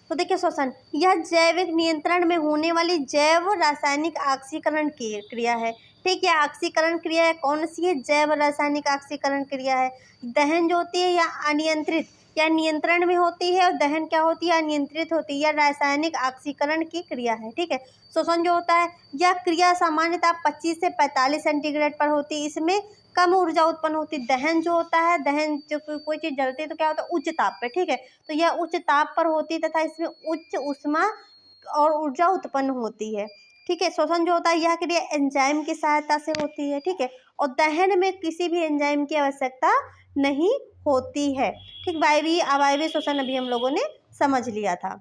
Speaker 1: तो देखिए श्वसन यह जैविक नियंत्रण में होने वाली जैव रासायनिक ऑक्सीकरण की क्रिया है, ठीक है। ऑक्सीकरण क्रिया है कौन सी है, जैव रासायनिक ऑक्सीकरण क्रिया है। दहन जो होती है या अनियंत्रित या नियंत्रण में होती है, और दहन क्या होती है, अनियंत्रित होती है या रासायनिक ऑक्सीकरण की क्रिया है, ठीक है। श्वसन जो होता है यह क्रिया सामान्यतः 25 से 45 सेंटीग्रेड पर होती है, इसमें कम ऊर्जा उत्पन्न होती है। दहन जो होता है, दहन जो कोई चीज़ जलती है तो क्या होता है, उच्च ताप पे, ठीक है। तो यह उच्च ताप पर होती है तथा इसमें उच्च ऊष्मा और ऊर्जा उत्पन्न होती है, ठीक है। श्वसन जो होता है यह क्रिया एंजाइम की सहायता से होती है, ठीक है। और दहन में किसी भी एंजाइम की आवश्यकता नहीं होती है, ठीक। वायवीय अवायवीय श्वसन अभी हम लोगों ने समझ लिया था,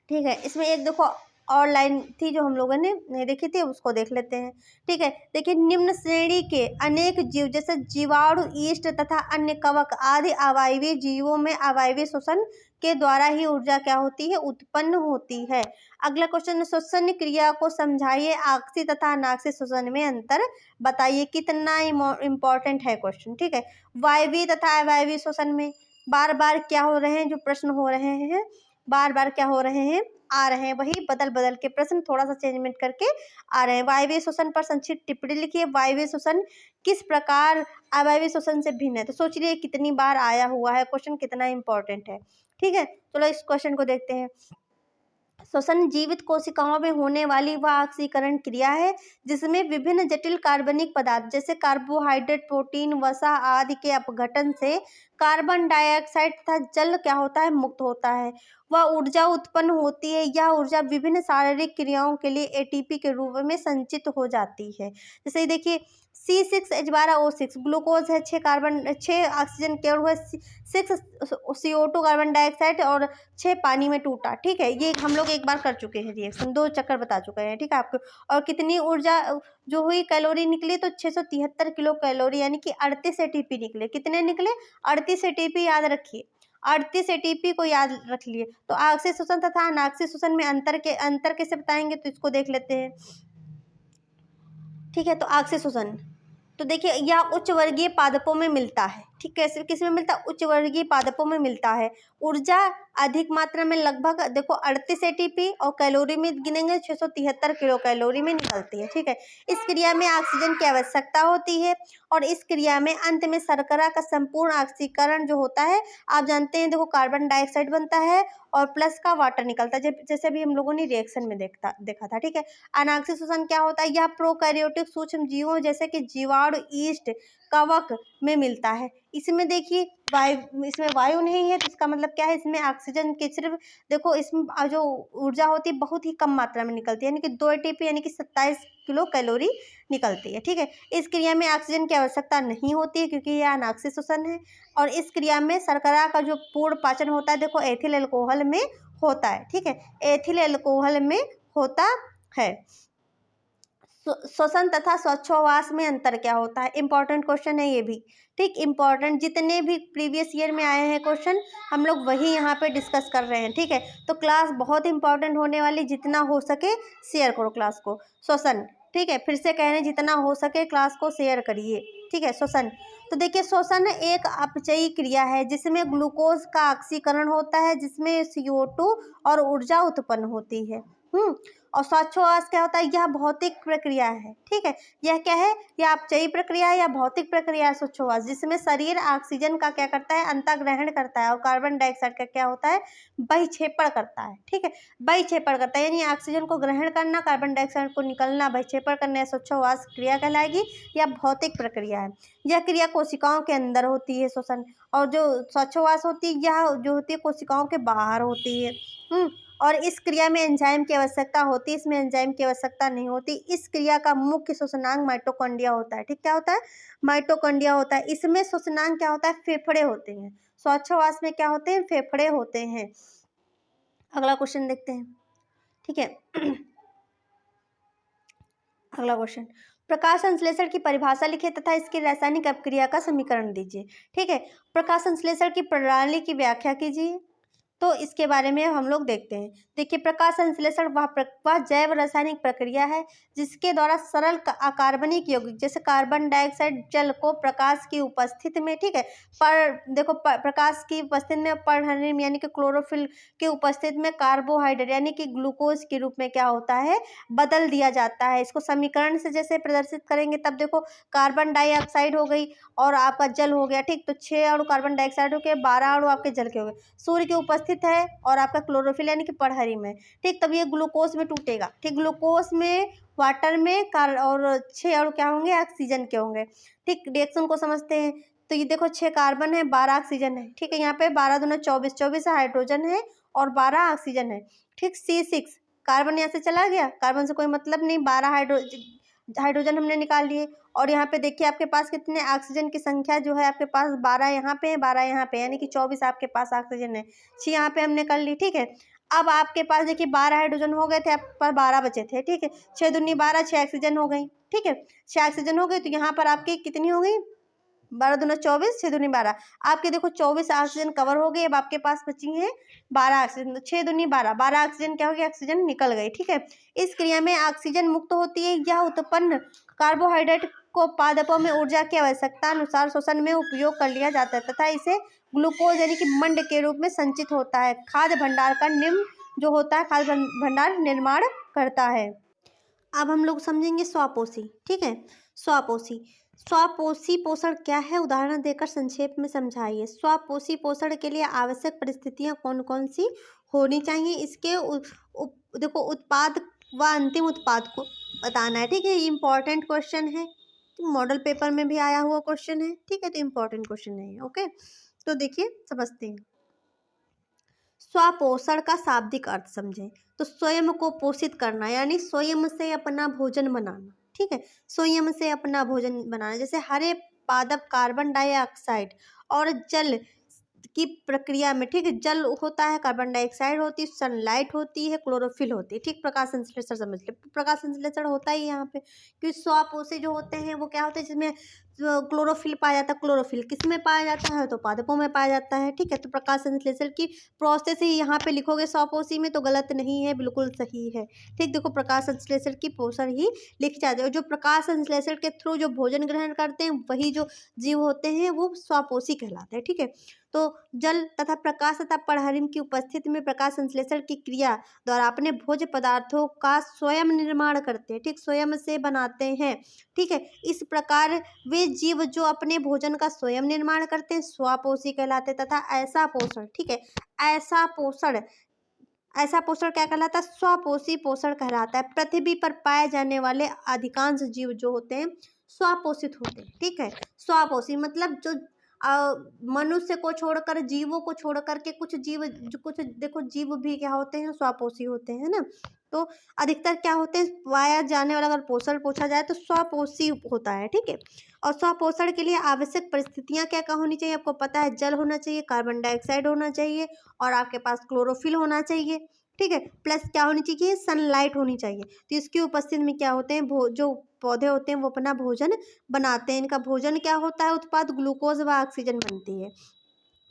Speaker 1: ठीक है। इसमें एक देखो और लाइन थी जो हम लोगों ने नहीं देखी थी, उसको देख लेते हैं। ठीक है, देखिए निम्न श्रेणी के अनेक जीव जैसे जीवाणु, ईस्ट तथा अन्य कवक आदि अवायवीय जीवों में अवायवीय श्वसन के द्वारा ही ऊर्जा क्या होती है, उत्पन्न होती है। अगला क्वेश्चन, श्वसन क्रिया को समझाइए, आक्सीय तथा अनाक्सीय श्वसन में अंतर बताइए। कितना इम्पोर्टेंट है क्वेश्चन। ठीक है, वायवीय तथा अवायवीय श्वसन में बार बार क्या हो रहे हैं, जो प्रश्न हो रहे हैं बार बार क्या हो रहे हैं, आ रहे हैं, वही बदल बदल के प्रश्न थोड़ा सा चेंजमेंट करके आ रहे हैं। वायवीय श्वसन पर संक्षिप्त टिप्पणी लिखिए। वायवीय श्वसन किस प्रकार अवायवीय श्वसन से भिन्न है। तो सोच लिए कितनी बार आया हुआ है क्वेश्चन, कितना इंपॉर्टेंट है। ठीक है, चलो इस क्वेश्चन को देखते हैं। श्वसन जीवित कोशिकाओं में होने वाली वह ऑक्सीकरण क्रिया है जिसमें विभिन्न जटिल कार्बनिक पदार्थ जैसे कार्बोहाइड्रेट, प्रोटीन, वसा आदि के अपघटन से कार्बन डाइऑक्साइड तथा जल क्या होता है, मुक्त होता है। वह ऊर्जा उत्पन्न होती है। यह ऊर्जा विभिन्न शारीरिक क्रियाओं के लिए एटीपी के रूप में संचित हो जाती है। जैसे देखिए C6H12O6 ग्लूकोज है, 6 ऑक्सीजन केवल हुआ, 6 CO2 कार्बन डाइऑक्साइड और 6 पानी में टूटा। ठीक है, ये हम लोग एक बार कर चुके हैं रिएक्शन, 2 चक्कर बता चुके हैं। ठीक है आपको, और कितनी ऊर्जा जो हुई कैलोरी निकली, तो 673 किलो कैलोरी यानी कि 38 एटीपी निकले। कितने निकले, 38 एटीपी, याद रखिए 38 एटीपी को याद रख लिए। तो आक्सीय श्वसन तथा अनाक्सीय श्वसन में अंतर कैसे बताएंगे, तो इसको देख लेते हैं। ठीक है, तो आक्सीय श्वसन, तो देखिए यह उच्च वर्गीय पादपों में मिलता है। ठीक, कैसे किस में मिलता है, उच्च वर्गीय पादपों में मिलता है। ऊर्जा अधिक मात्रा में लगभग देखो 38 एटीपी और कैलोरी में गिनेंगे 673 किलो कैलोरी में निकलती है। ठीक है, इस क्रिया में ऑक्सीजन की आवश्यकता होती है और इस क्रिया में अंत में शर्करा का संपूर्ण ऑक्सीकरण जो होता है, आप जानते हैं देखो कार्बन डाइऑक्साइड बनता है और प्लस का वाटर निकलता है, जैसे अभी हम लोगों ने रिएक्शन में देखा था। ठीक है, अनाक्सीय श्वसन क्या होता है, यह प्रोकैरियोटिक सूक्ष्म जीवों जैसे कि जीवाणु, ईस्ट, कवक में मिलता है। इसमें देखिए इसमें वायु नहीं है, तो इसका मतलब क्या है, इसमें ऑक्सीजन की सिर्फ देखो इसमें जो ऊर्जा होती है बहुत ही कम मात्रा में निकलती है, यानी कि 2 एटीपी यानी कि 27 किलो कैलोरी निकलती है। ठीक है, इस क्रिया में ऑक्सीजन की आवश्यकता नहीं होती है क्योंकि यह अनाक्सीय श्वसन है और इस क्रिया में शर्करा का जो पूर्ण पाचन होता है देखो एथिल अल्कोहल में होता है। ठीक है, एथिल अल्कोहल में होता है। श्वसन तथा श्वासोच्छ्वास में अंतर क्या होता है, इंपॉर्टेंट क्वेश्चन है ये भी। ठीक, इंपॉर्टेंट, जितने भी प्रीवियस ईयर में आए हैं क्वेश्चन हम लोग वही यहाँ पे डिस्कस कर रहे हैं। ठीक है, तो क्लास बहुत इंपॉर्टेंट होने वाली, जितना हो सके शेयर करो क्लास को। श्वसन, ठीक है, फिर से कह रहे हैं जितना हो सके क्लास को शेयर करिए। ठीक है, श्वसन, तो देखिए श्वसन एक अपचयी क्रिया है जिसमें ग्लूकोज का ऑक्सीकरण होता है, जिसमें CO2 और ऊर्जा उत्पन्न होती है। और श्वासोच्छ्वास क्या होता है, यह भौतिक प्रक्रिया है। ठीक है, यह क्या है, यह अपचयी प्रक्रिया है या भौतिक प्रक्रिया है श्वासोच्छ्वास, जिसमें शरीर ऑक्सीजन का क्या करता है, अंतःग्रहण करता है और कार्बन डाइऑक्साइड का क्या होता है, बहिक्षेपण करता है। ठीक है, बहिक्षेपण करता है यानी ऑक्सीजन को ग्रहण करना, कार्बन डाइऑक्साइड को निकलना, बहिक्षेपण करना श्वासोच्छ्वास क्रिया कहलाएगी। यह भौतिक प्रक्रिया है। यह क्रिया कोशिकाओं के अंदर होती है श्वसन, और जो श्वासोच्छ्वास होती है यह जो होती है कोशिकाओं के बाहर होती है। और इस क्रिया में एंजाइम की आवश्यकता होती है, इसमें एंजाइम की आवश्यकता नहीं होती। इस क्रिया का मुख्य श्वसनांग माइटोकॉन्ड्रिया होता है। ठीक, क्या होता है, माइटोकॉन्ड्रिया होता है। इसमें श्वसनांग क्या होता है, फेफड़े होते हैं। श्वासोच्छ्वास में क्या होते हैं, फेफड़े होते हैं। अगला क्वेश्चन देखते हैं। ठीक है अगला क्वेश्चन, प्रकाश संश्लेषण की परिभाषा लिखिए तथा इसकी रासायनिक अपक्रिया का समीकरण दीजिए। ठीक है, प्रकाश संश्लेषण की प्रणाली की व्याख्या कीजिए। तो इसके बारे में हम लोग देखते हैं। देखिए प्रकाश संश्लेषण वह जैव रासायनिक प्रक्रिया है जिसके द्वारा सरल अकार्बनिक यौगिक जैसे कार्बन डाइऑक्साइड जल को प्रकाश की उपस्थिति में, ठीक है, प्रकाश की उपस्थिति में पर्णहरित यानी कि क्लोरोफिल की उपस्थिति में कार्बोहाइड्रेट यानी कि ग्लूकोज के रूप में क्या होता है, बदल दिया जाता है। इसको समीकरण से जैसे प्रदर्शित करेंगे तब देखो कार्बन डाइऑक्साइड हो गई और आपका जल हो गया। ठीक, तो 6 अणु कार्बन डाइऑक्साइड हो गए, 12 अणु आपके जल के हो गए। सूर्य की उपस्थिति है और आपका क्लोरोफिल यानी कि पड़हरी में। ठीक, तब ये ग्लूकोज में टूटेगा। ठीक, ग्लूकोज में, वाटर में और 6 अणु क्या होंगे, ऑक्सीजन के होंगे। ठीक, रिएक्शन को समझते हैं। तो ये देखो 6 कार्बन है, 12 ऑक्सीजन है। ठीक है, यहाँ पे 12 दूना 24, 24 हाइड्रोजन है और 12 ऑक्सीजन है। ठीक, C6 कार्बन यहाँ से चला गया, कार्बन से कोई मतलब नहीं, 12 हाइड्रोजन हमने निकाल लिए। और यहाँ पे देखिए आपके पास कितने ऑक्सीजन की संख्या जो है आपके पास 12 यहाँ पे है, 12 यहाँ पे, यानी कि 24 आपके पास ऑक्सीजन है। 6 यहाँ पे हमने कर ली। ठीक है, अब आपके पास देखिए 12 हाइड्रोजन हो गए थे, आपके पास 12 बचे थे, ठीक है। 6 दूनी 12, 6 ऑक्सीजन हो गई, ठीक है। 6 ऑक्सीजन हो गई तो यहाँ पर आपकी कितनी हो गई, 12 दूना 24, 6 दूनी 12, आपके देखो 24 ऑक्सीजन कवर हो गई। अब आपके पास बची हैं 12 ऑक्सीजन, तो 6 दूनी 12, 12 ऑक्सीजन क्या हो गया, ऑक्सीजन निकल गई, ठीक है। इस क्रिया में ऑक्सीजन मुक्त होती है। यह उत्पन्न कार्बोहाइड्रेट को पादपों में ऊर्जा की आवश्यकता अनुसार श्वसन में उपयोग कर लिया जाता है तथा इसे ग्लूकोज यानी कि मंड के रूप में संचित होता है। खाद्य भंडार का निम्न जो होता है, खाद्य भंडार निर्माण करता है। अब हम लोग समझेंगे स्वापोषी, ठीक है। स्वापोषी, स्वापोषी पोषण क्या है, उदाहरण देकर संक्षेप में समझाइए। स्वापोषी पोषण के लिए आवश्यक परिस्थितियां कौन कौन सी होनी चाहिए, इसके देखो उत्पाद व अंतिम उत्पाद को बताना है, ठीक है। ये इंपॉर्टेंट क्वेश्चन है, मॉडल पेपर में भी आया हुआ क्वेश्चन है, ठीक है। तो इम्पोर्टेंट क्वेश्चन है, ओके। तो देखिए समझते हैं। स्वपोषण का शाब्दिक अर्थ समझें तो स्वयं को पोषित करना यानी स्वयं से अपना भोजन बनाना, ठीक है। स्वयं से अपना भोजन बनाना, जैसे हरे पादप कार्बन डाइऑक्साइड और जल की प्रक्रिया में, ठीक है। जल होता है, कार्बन डाइऑक्साइड होती है, सनलाइट होती है, क्लोरोफिल होती है, ठीक। प्रकाश संश्लेषण समझ ले, प्रकाश संश्लेषण होता ही यहाँ पे, क्योंकि स्वपोषी जो होते हैं वो क्या होते हैं, जिसमें क्लोरोफिल पाया जाता है। क्लोरोफिल किस में पाया जाता है, तो पादपों में पाया जाता है, ठीक है। तो प्रकाश संश्लेषण की प्रोसेस ही यहाँ पे लिखोगे स्वपोषी में तो गलत नहीं है, बिल्कुल सही है, ठीक। देखो प्रकाश संश्लेषण की पोषण ही लिख जाते हैं। जो प्रकाश संश्लेषण के थ्रू जो भोजन ग्रहण करते हैं वही जो जीव होते हैं वो स्वपोषी कहलाते हैं, ठीक है। तो जल तथा प्रकाश तथा पराहरिम की उपस्थिति में प्रकाश संश्लेषण की क्रिया द्वारा अपने भोज्य पदार्थों का स्वयं निर्माण करते हैं, ठीक। स्वयं से बनाते हैं, ठीक है। इस प्रकार वे जीव जो अपने भोजन का स्वयं निर्माण करते हैं स्वपोषी कहलाते हैं तथा ऐसा पोषण, ठीक है, ऐसा पोषण, ऐसा पोषण क्या कहलाता है, स्वपोषी पोषण कहलाता है। पृथ्वी पर पाए जाने वाले अधिकांश जीव जो होते हैं स्वपोषित होते हैं, ठीक है। स्वपोषी मतलब जो मनुष्य को छोड़कर, जीवों को छोड़ करके कुछ जीव, जो कुछ देखो जीव भी क्या होते हैं, स्वपोषी होते हैं ना। तो अधिकतर क्या होते हैं, पाया जाने वाला अगर पोषण पूछा जाए तो स्वपोषी होता है, ठीक है। और स्वपोषण के लिए आवश्यक परिस्थितियां क्या क्या होनी चाहिए, आपको पता है, जल होना चाहिए, कार्बन डाइऑक्साइड होना चाहिए और आपके पास क्लोरोफिल होना चाहिए, ठीक है। प्लस क्या होनी चाहिए, सनलाइट होनी चाहिए। तो इसकी उपस्थिति में क्या होते हैं, जो पौधे होते हैं वो अपना भोजन बनाते हैं। इनका भोजन क्या होता है, उत्पाद ग्लूकोज व ऑक्सीजन बनती है।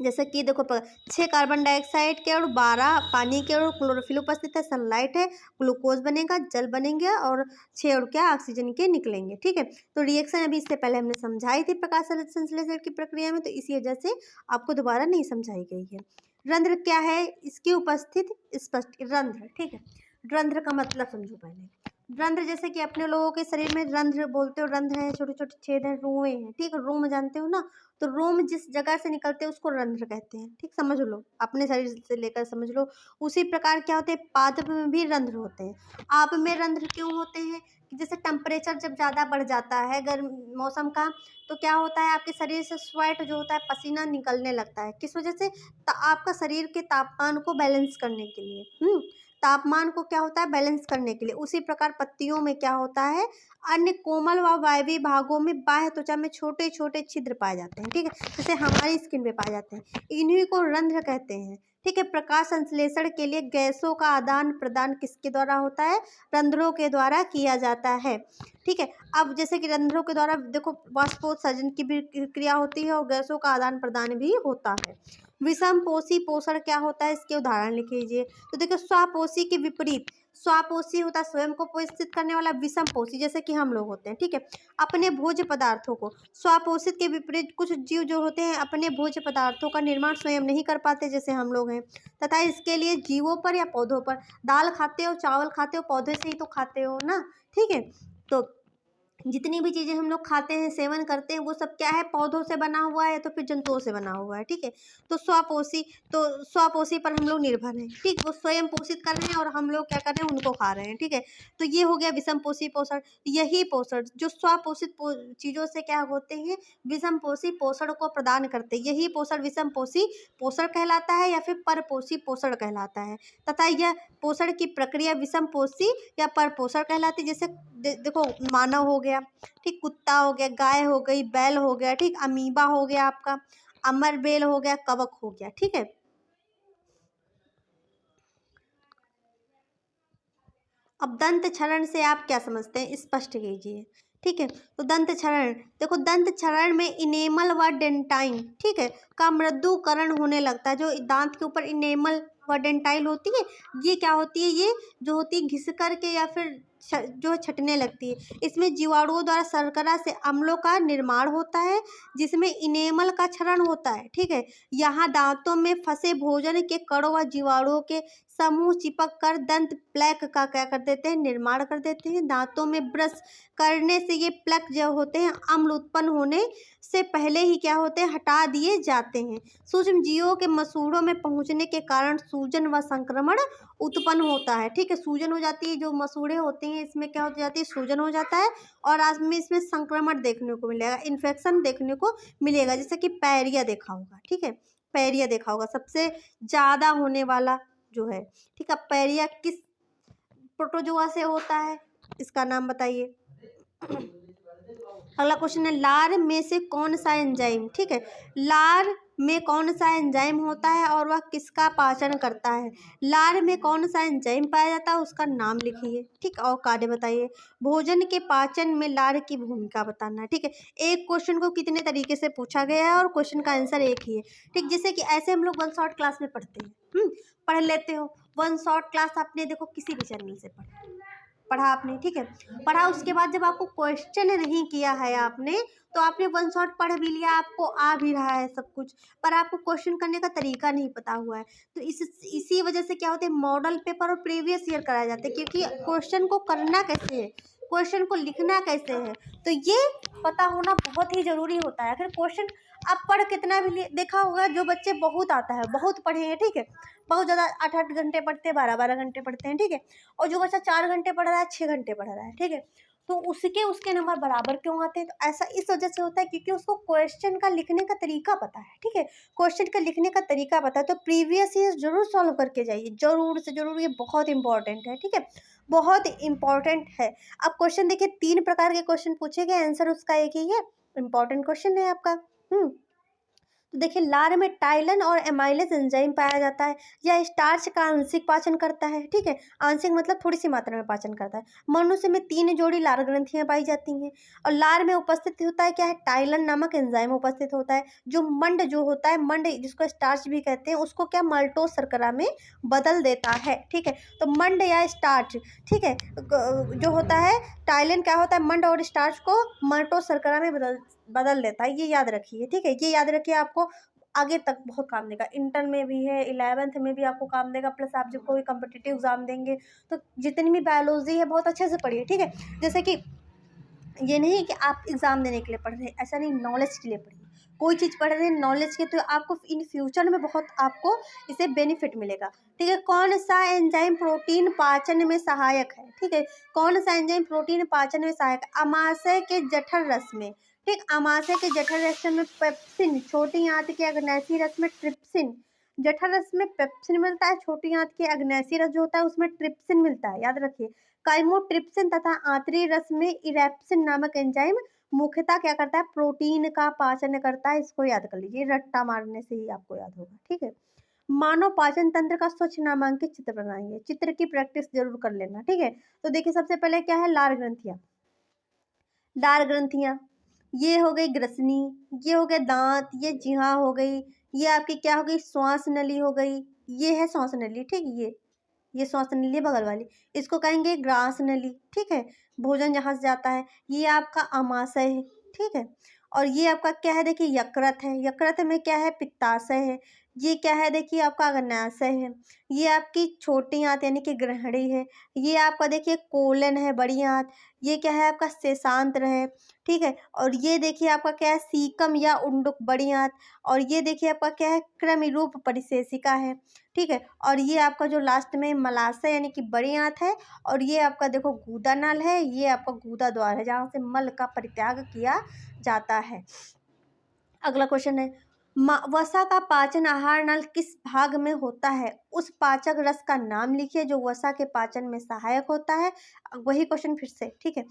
Speaker 1: जैसे कि देखो 6 कार्बन डाइऑक्साइड के और 12 पानी के और क्लोरोफिल उपस्थित है, सनलाइट है, ग्लूकोज बनेगा, जल बनेंगे और 6 और क्या ऑक्सीजन के निकलेंगे, ठीक है। तो रिएक्शन अभी इससे पहले हमने समझाई थी प्रकाश संश्लेषण की प्रक्रिया में, तो इसी वजह से आपको दोबारा नहीं समझाई गई है। रंध्र क्या है, इसकी उपस्थित स्पष्ट, रंध्र, ठीक है। रंध्र का मतलब समझो पहले। रंध्र जैसे कि अपने लोगों के शरीर में रंध्र बोलते हो, रंध्र है, छोटे छोटे छेद है, रुएं हैं, ठीक है। रोम जानते हो ना, तो रोम जिस जगह से निकलते हैं उसको रंध्र कहते हैं, ठीक। समझ लो, अपने शरीर से लेकर समझ लो। उसी प्रकार क्या होते हैं, पादप में भी रंध्र होते हैं। आप में रंध्र क्यों होते हैं, कि जैसे टेम्परेचर जब ज़्यादा बढ़ जाता है गर्म मौसम का, तो क्या होता है, आपके शरीर से स्वेट जो होता है, पसीना निकलने लगता है। किस वजह से, आपका शरीर के तापमान को बैलेंस करने के लिए, तापमान को क्या होता है, बैलेंस करने के लिए। उसी प्रकार पत्तियों में क्या होता है, अन्य कोमल व वायवीय भागों में बाह्य त्वचा में छोटे छोटे छिद्र पाए जाते हैं, ठीक है। जैसे हमारी स्किन पे पाए जाते हैं, इन्हीं को रंध्र कहते हैं, ठीक है। प्रकाश संश्लेषण के लिए गैसों का आदान प्रदान किसके द्वारा होता है, रंध्रों के द्वारा किया जाता है, ठीक है। अब जैसे कि रंध्रों के द्वारा देखो वाष्पोत्सर्जन की भी क्रिया होती है और गैसों का आदान प्रदान भी होता है। विषमपोषी पोषण क्या होता है, इसके उदाहरण लिख लीजिए। तो देखो स्वपोषी के विपरीत, स्वपोषी होता है स्वयं को पोषित करने वाला, विषमपोषी जैसे कि हम लोग होते हैं, ठीक है, अपने भोज्य पदार्थों को। स्वपोषित के विपरीत कुछ जीव जो होते हैं अपने भोज्य पदार्थों का निर्माण स्वयं नहीं कर पाते, जैसे हम लोग हैं, तथा इसके लिए जीवों पर या पौधों पर, दाल खाते हो, चावल खाते हो, पौधे से ही तो खाते हो ना, ठीक है। तो जितनी भी चीज़ें हम लोग खाते हैं, सेवन करते हैं, वो सब क्या है, पौधों से बना हुआ है, तो फिर जंतुओं से बना हुआ है, ठीक है। तो स्वपोषी, तो स्वपोषी पर हम लोग निर्भर हैं, ठीक। वो स्वयं पोषित कर रहे हैं और हम लोग क्या कर रहे हैं, उनको खा रहे हैं, ठीक है। तो ये हो गया विषमपोषी पोषण। यही पोषण जो स्वपोषित चीज़ों से क्या होते हैं, विषमपोषी पोषण को प्रदान करते हैं, यही पोषण विषमपोषी पोषण कहलाता है या फिर परपोषी पोषण कहलाता है। तथा यह पोषण की प्रक्रिया विषमपोषी या परपोषण कहलाती है। जैसे देखो मानव हो गया, ठीक, कुत्ता हो गया, गाय हो गई, बैल हो गया, ठीक, अमीबा हो गया आपका, अमरबेल हो गया, कवक हो गया, ठीक है। अब दंत क्षरण से आप क्या समझते हैं, स्पष्ट कीजिए। ठीक है, तो दंत क्षरण, देखो दंत क्षरण में इनेमल व डेंटाइन, ठीक है, का मृदुकरण होने लगता है। जो दांत के ऊपर इनेमल व डेंटाइल होती है, ये क्या होती है, ये जो होती है घिस करके या फिर जो छटने लगती है। इसमें जीवाणुओं द्वारा शर्करा से अम्लों का निर्माण होता है, जिसमें इनेमल का क्षरण होता है। ठीक है, यहाँ दांतों में फंसे भोजन के कणों व जीवाणुओं के समूह चिपक कर दंत प्लेक का क्या कर देते हैं, निर्माण कर देते हैं। दांतों में ब्रश करने से ये प्लेक जो होते हैं अम्ल उत्पन्न होने से पहले ही क्या होते हैं, हटा दिए जाते हैं। सूक्ष्म जीवों के मसूड़ों में पहुंचने के कारण सूजन व संक्रमण उत्पन्न होता है। ठीक है, सूजन हो जाती है, जो मसूड़े होते हैं इसमें क्या हो जाती है, सूजन हो जाता है, और आज में इसमें संक्रमण देखने को मिलेगा, इन्फेक्शन देखने को मिलेगा, जैसे कि पैरिया देखा होगा। ठीक है, पैरिया देखा होगा सबसे ज़्यादा होने वाला जो है। ठीक है, पैरिया किस प्रोटोजोआ से होता है, इसका नाम बताइए। अगला क्वेश्चन है, लार में से कौन सा एंजाइम, ठीक है, लार में कौन सा एंजाइम होता है और वह किसका पाचन करता है। लार में कौन सा एंजाइम पाया जाता है, उसका नाम लिखिए। ठीक, और कार्य बताइए। भोजन के पाचन में लार की भूमिका बताना है। ठीक है, एक क्वेश्चन को कितने तरीके से पूछा गया है और क्वेश्चन का आंसर एक ही है। ठीक, जैसे कि ऐसे हम लोग वन शॉट क्लास में पढ़ते हैं, पढ़ लेते हो। वन शॉट क्लास आपने देखो किसी भी चैनल से पढ़ा आपने। ठीक है, पढ़ा, उसके बाद जब आपको क्वेश्चन नहीं किया है आपने, तो आपने वन शॉट पढ़ भी लिया, आपको आ भी रहा है सब कुछ, पर आपको क्वेश्चन करने का तरीका नहीं पता हुआ है। तो इसी वजह से क्या होता है, मॉडल पेपर और प्रीवियस ईयर कराया जाता है, क्योंकि क्वेश्चन को करना कैसे है, क्वेश्चन को लिखना कैसे है, तो ये पता होना बहुत ही ज़रूरी होता है। अगर क्वेश्चन आप पढ़ कितना भी देखा होगा, जो बच्चे बहुत आता है, बहुत पढ़े हैं, ठीक है, बहुत ज़्यादा 8-8 घंटे पढ़ते हैं, 12-12 घंटे पढ़ते हैं, ठीक है, और जो बच्चा 4 घंटे पढ़ रहा है, 6 घंटे पढ़ रहा है, ठीक है, तो उसके नंबर बराबर क्यों आते हैं, तो ऐसा इस वजह से होता है क्योंकि उसको क्वेश्चन का लिखने का तरीका पता है। ठीक है, क्वेश्चन का लिखने का तरीका पता है, तो प्रीवियस ईयर जरूर सॉल्व करके जाइए, जरूर से जरूर, ये बहुत इंपॉर्टेंट है। ठीक है, बहुत इंपॉर्टेंट है। अब क्वेश्चन देखिए, 3 प्रकार के क्वेश्चन पूछे गए, आंसर उसका एक ही है, इंपॉर्टेंट क्वेश्चन है आपका। तो देखिए, लार में टाइलन और एमाइलेज एंजाइम पाया जाता है। यह स्टार्च का आंशिक पाचन करता है। ठीक है, आंशिक मतलब थोड़ी सी मात्रा में पाचन करता है। मनुष्य में 3 जोड़ी लार ग्रंथियां पाई जाती हैं, और लार में उपस्थित होता है क्या है, टाइलन नामक एंजाइम उपस्थित होता है। जो मंड जो होता है, मंड जिसको स्टार्च भी कहते हैं, उसको क्या माल्टोज शर्करा में बदल देता है। ठीक है, तो मंड या स्टार्च, ठीक है, जो होता है टाइलन क्या होता है, मंड और स्टार्च को माल्टोज शर्करा में बदल देता है, ये याद रखिए। ठीक है, ये याद रखिए, आपको आगे तक बहुत काम देगा, इंटर में भी है, 11th में भी आपको काम देगा, प्लस आप जब कोई कम्पिटिटिव एग्जाम देंगे तो जितनी भी बायोलॉजी है बहुत अच्छे से पढ़िए। ठीक है, जैसे कि ये नहीं कि आप एग्ज़ाम देने के लिए पढ़ रहे हैं, ऐसा नहीं, नॉलेज के लिए पढ़िए। कोई चीज़ पढ़ रहे हैं नॉलेज के, तो आपको इन फ्यूचर में बहुत आपको इससे बेनिफिट मिलेगा। ठीक है, कौन सा एंजाइम प्रोटीन पाचन में सहायक है। ठीक है, कौन सा एंजाइम प्रोटीन पाचन में सहायक है, अमाशय के जठर रस में। ठीक, अमाशय के जठर रस में पेप्सिन, छोटी आंत के अग्नेसी रस में ट्रिप्सिन। जठर रस में पेप्सिन मिलता है, छोटी आंत के अग्नेसी रस जो होता है उसमें ट्रिप्सिन मिलता है, याद रखिए। काइमोट्रिप्सिन तथा आंतरी रस में इरेप्सिन नामक एंजाइम मुख्यतः क्या करता है, प्रोटीन का पाचन करता है। इसको याद कर लीजिए, रट्टा मारने से ही आपको याद होगा। ठीक है, मानव पाचन तंत्र का स्वच्छ नामांकित चित्र बनाइए, चित्र की प्रैक्टिस जरूर कर लेना। ठीक है, तो देखिए सबसे पहले क्या है, लार ग्रंथियां। लार ग्रंथियां, ये हो गई ग्रसनी, ये हो गए दांत, ये जिह्वा हो गई, ये आपकी क्या हो गई, श्वास नली हो गई, ये है श्वास नली। ठीक, ये श्वास नली बगल वाली, इसको कहेंगे ग्रास नली। ठीक है, भोजन जहाँ से जाता है, ये आपका अमाशय है। ठीक है, और ये आपका क्या है, देखिए यकृत है, यकृत में क्या है, पित्ताशय है। ये क्या है, देखिए आपका अग्न्याशय है। ये आपकी छोटी आंत यानी कि ग्रहणी है। ये आपका देखिए कोलन है, बड़ी आंत। ये क्या है, आपका शेषांत्र है। ठीक है, और ये देखिए आपका क्या है, सीकम या उंडुक, बड़ी आंत। और ये देखिए आपका क्या है, क्रमिरूप परिशेषिका है। ठीक है, और ये आपका जो लास्ट में मलाशय यानी कि बड़ी आंत है, और ये आपका देखो गूदा नल है, ये आपका गूदा द्वार है जहाँ से मल का परित्याग किया जाता है। अगला क्वेश्चन है, वसा का पाचन आहार नल किस भाग में होता है, उस पाचक रस का नाम लिखिए जो वसा के पाचन में सहायक होता है। वही क्वेश्चन फिर से। ठीक है,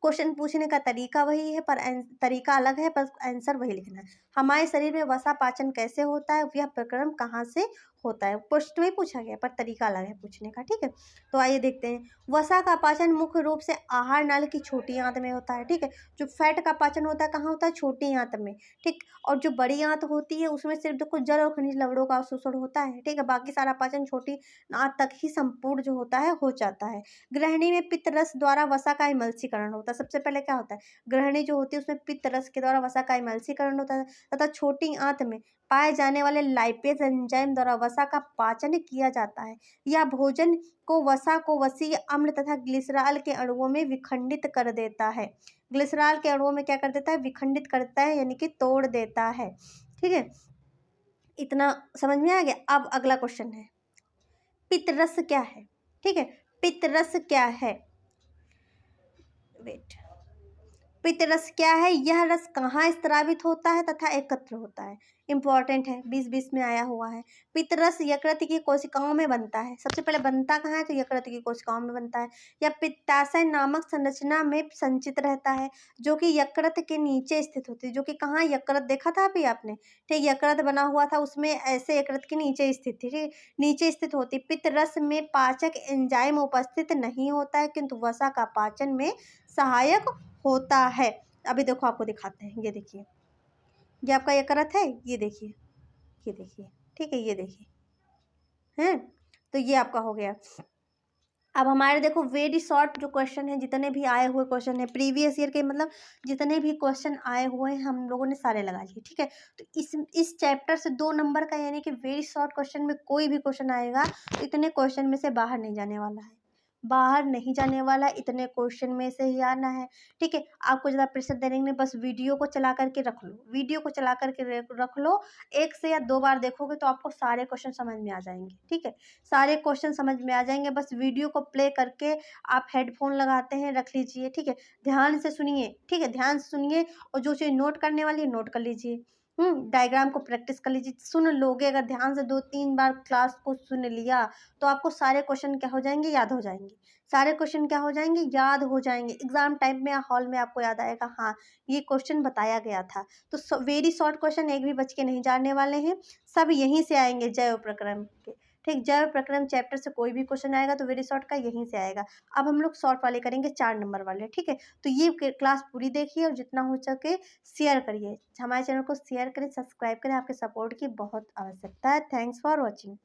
Speaker 1: क्वेश्चन पूछने का तरीका वही है, पर तरीका अलग है, पर आंसर वही लिखना है। हमारे शरीर में वसा पाचन कैसे होता है, यह प्रक्रम कहाँ से होता है। प्रश्न में पूछा गया पर तरीका अलग है पूछने का, ठीक है। तो आइए देखते हैं। वसा का पाचन मुख्य रूप से आहार नाल की छोटी आंत में होता है, ठीक है। जो फैट का पाचन होता है कहाँ होता है, छोटी आंत में, ठीक। और जो बड़ी आंत होती है उसमें सिर्फ देखो जल और खनिज लवणों का अवशोषण होता है, ठीक है। बाकी सारा पाचन छोटी आंत तक ही संपूर्ण जो होता है हो जाता है। ग्रहणी में पित्त रस द्वारा वसा का एमल्सीकरण होता है। सबसे पहले क्या होता है, ग्रहणी जो होती है उसमें पित्त रस के द्वारा वसा का एमल्सीकरण होता है तथा छोटी आंत में पाए जाने वाले लाइपेज एंजाइम द्वारा वसा का पाचन किया जाता है। यह भोजन को वसा को वसीय अम्ल तथा ग्लिसरॉल के अणुओं में विखंडित कर देता है। ग्लिसरॉल के अणुओं में क्या कर देता है, विखंडित करता है, यानी कि तोड़ देता है, ठीक है। इतना समझ में आ गया। अब अगला क्वेश्चन है, पित्तरस क्या है, ठीक है। पित्तरस क्या है, वेट, पित्तरस क्या है, यह रस कहाँ स्रावित होता है तथा एकत्र होता है। इंपॉर्टेंट है, 2020 में आया हुआ है। पित्तरस यकृत की कोशिकाओं में बनता है। सबसे पहले बनता कहाँ है, तो यकृत की कोशिकाओं में बनता है। यह पित्ताशय नामक संरचना में संचित रहता है जो कि यकृत के नीचे स्थित होती है। जो कि कहाँ, यकृत देखा था अभी आपने, ठीक। यकृत बना हुआ था, उसमें ऐसे यकृत के नीचे स्थित थी, ठीक, नीचे स्थित होती। पित्तरस में पाचक एंजाइम उपस्थित नहीं होता है किंतु वसा का पाचन में सहायक होता है। अभी देखो आपको दिखाते हैं, ये देखिए, ये आपका यकृत है, ये देखिए, ये देखिए, ठीक है, ये देखिए, हैं। तो ये आपका हो गया। अब हमारे देखो वेरी शॉर्ट जो क्वेश्चन है, जितने भी आए हुए क्वेश्चन है प्रीवियस ईयर के, मतलब जितने भी क्वेश्चन आए हुए हैं हम लोगों ने सारे लगा लिए, ठीक है। तो इस चैप्टर से 2 नंबर का, यानी कि वेरी शॉर्ट क्वेश्चन में कोई भी क्वेश्चन आएगा तो इतने क्वेश्चन में से बाहर नहीं जाने वाला है, बाहर नहीं जाने वाला, इतने क्वेश्चन में से ही आना है, ठीक है। आपको ज़्यादा प्रेशर देने नहीं, बस वीडियो को चला करके रख लो, वीडियो को चला करके रख लो। 1 से या 2 बार देखोगे तो आपको सारे क्वेश्चन समझ में आ जाएंगे, ठीक है। सारे क्वेश्चन समझ में आ जाएंगे। बस वीडियो को प्ले करके आप हेडफोन लगाते हैं, रख लीजिए, ठीक है। ध्यान से सुनिए, ठीक है, ध्यान से सुनिए, और जो चीज़ नोट करने वाली है नोट कर लीजिए। डायग्राम को प्रैक्टिस कर लीजिए। सुन लोगे अगर ध्यान से, 2-3 बार क्लास को सुन लिया तो आपको सारे क्वेश्चन क्या हो जाएंगे, याद हो जाएंगे। सारे क्वेश्चन क्या हो जाएंगे, याद हो जाएंगे। एग्जाम टाइम में या हॉल में आपको याद आएगा, हाँ ये क्वेश्चन बताया गया था। तो वेरी शॉर्ट क्वेश्चन एक भी बच के नहीं जाने वाले हैं, सब यहीं से आएंगे, जैव प्रक्रम के, ठीक। जैव प्रक्रम चैप्टर से कोई भी क्वेश्चन आएगा तो वेरी शॉर्ट का यहीं से आएगा। अब हम लोग शॉर्ट वाले करेंगे, 4 नंबर वाले, ठीक है। तो ये क्लास पूरी देखिए और जितना हो सके शेयर करिए, हमारे चैनल को शेयर करें, सब्सक्राइब करें। आपके सपोर्ट की बहुत आवश्यकता है। Thanks for watching.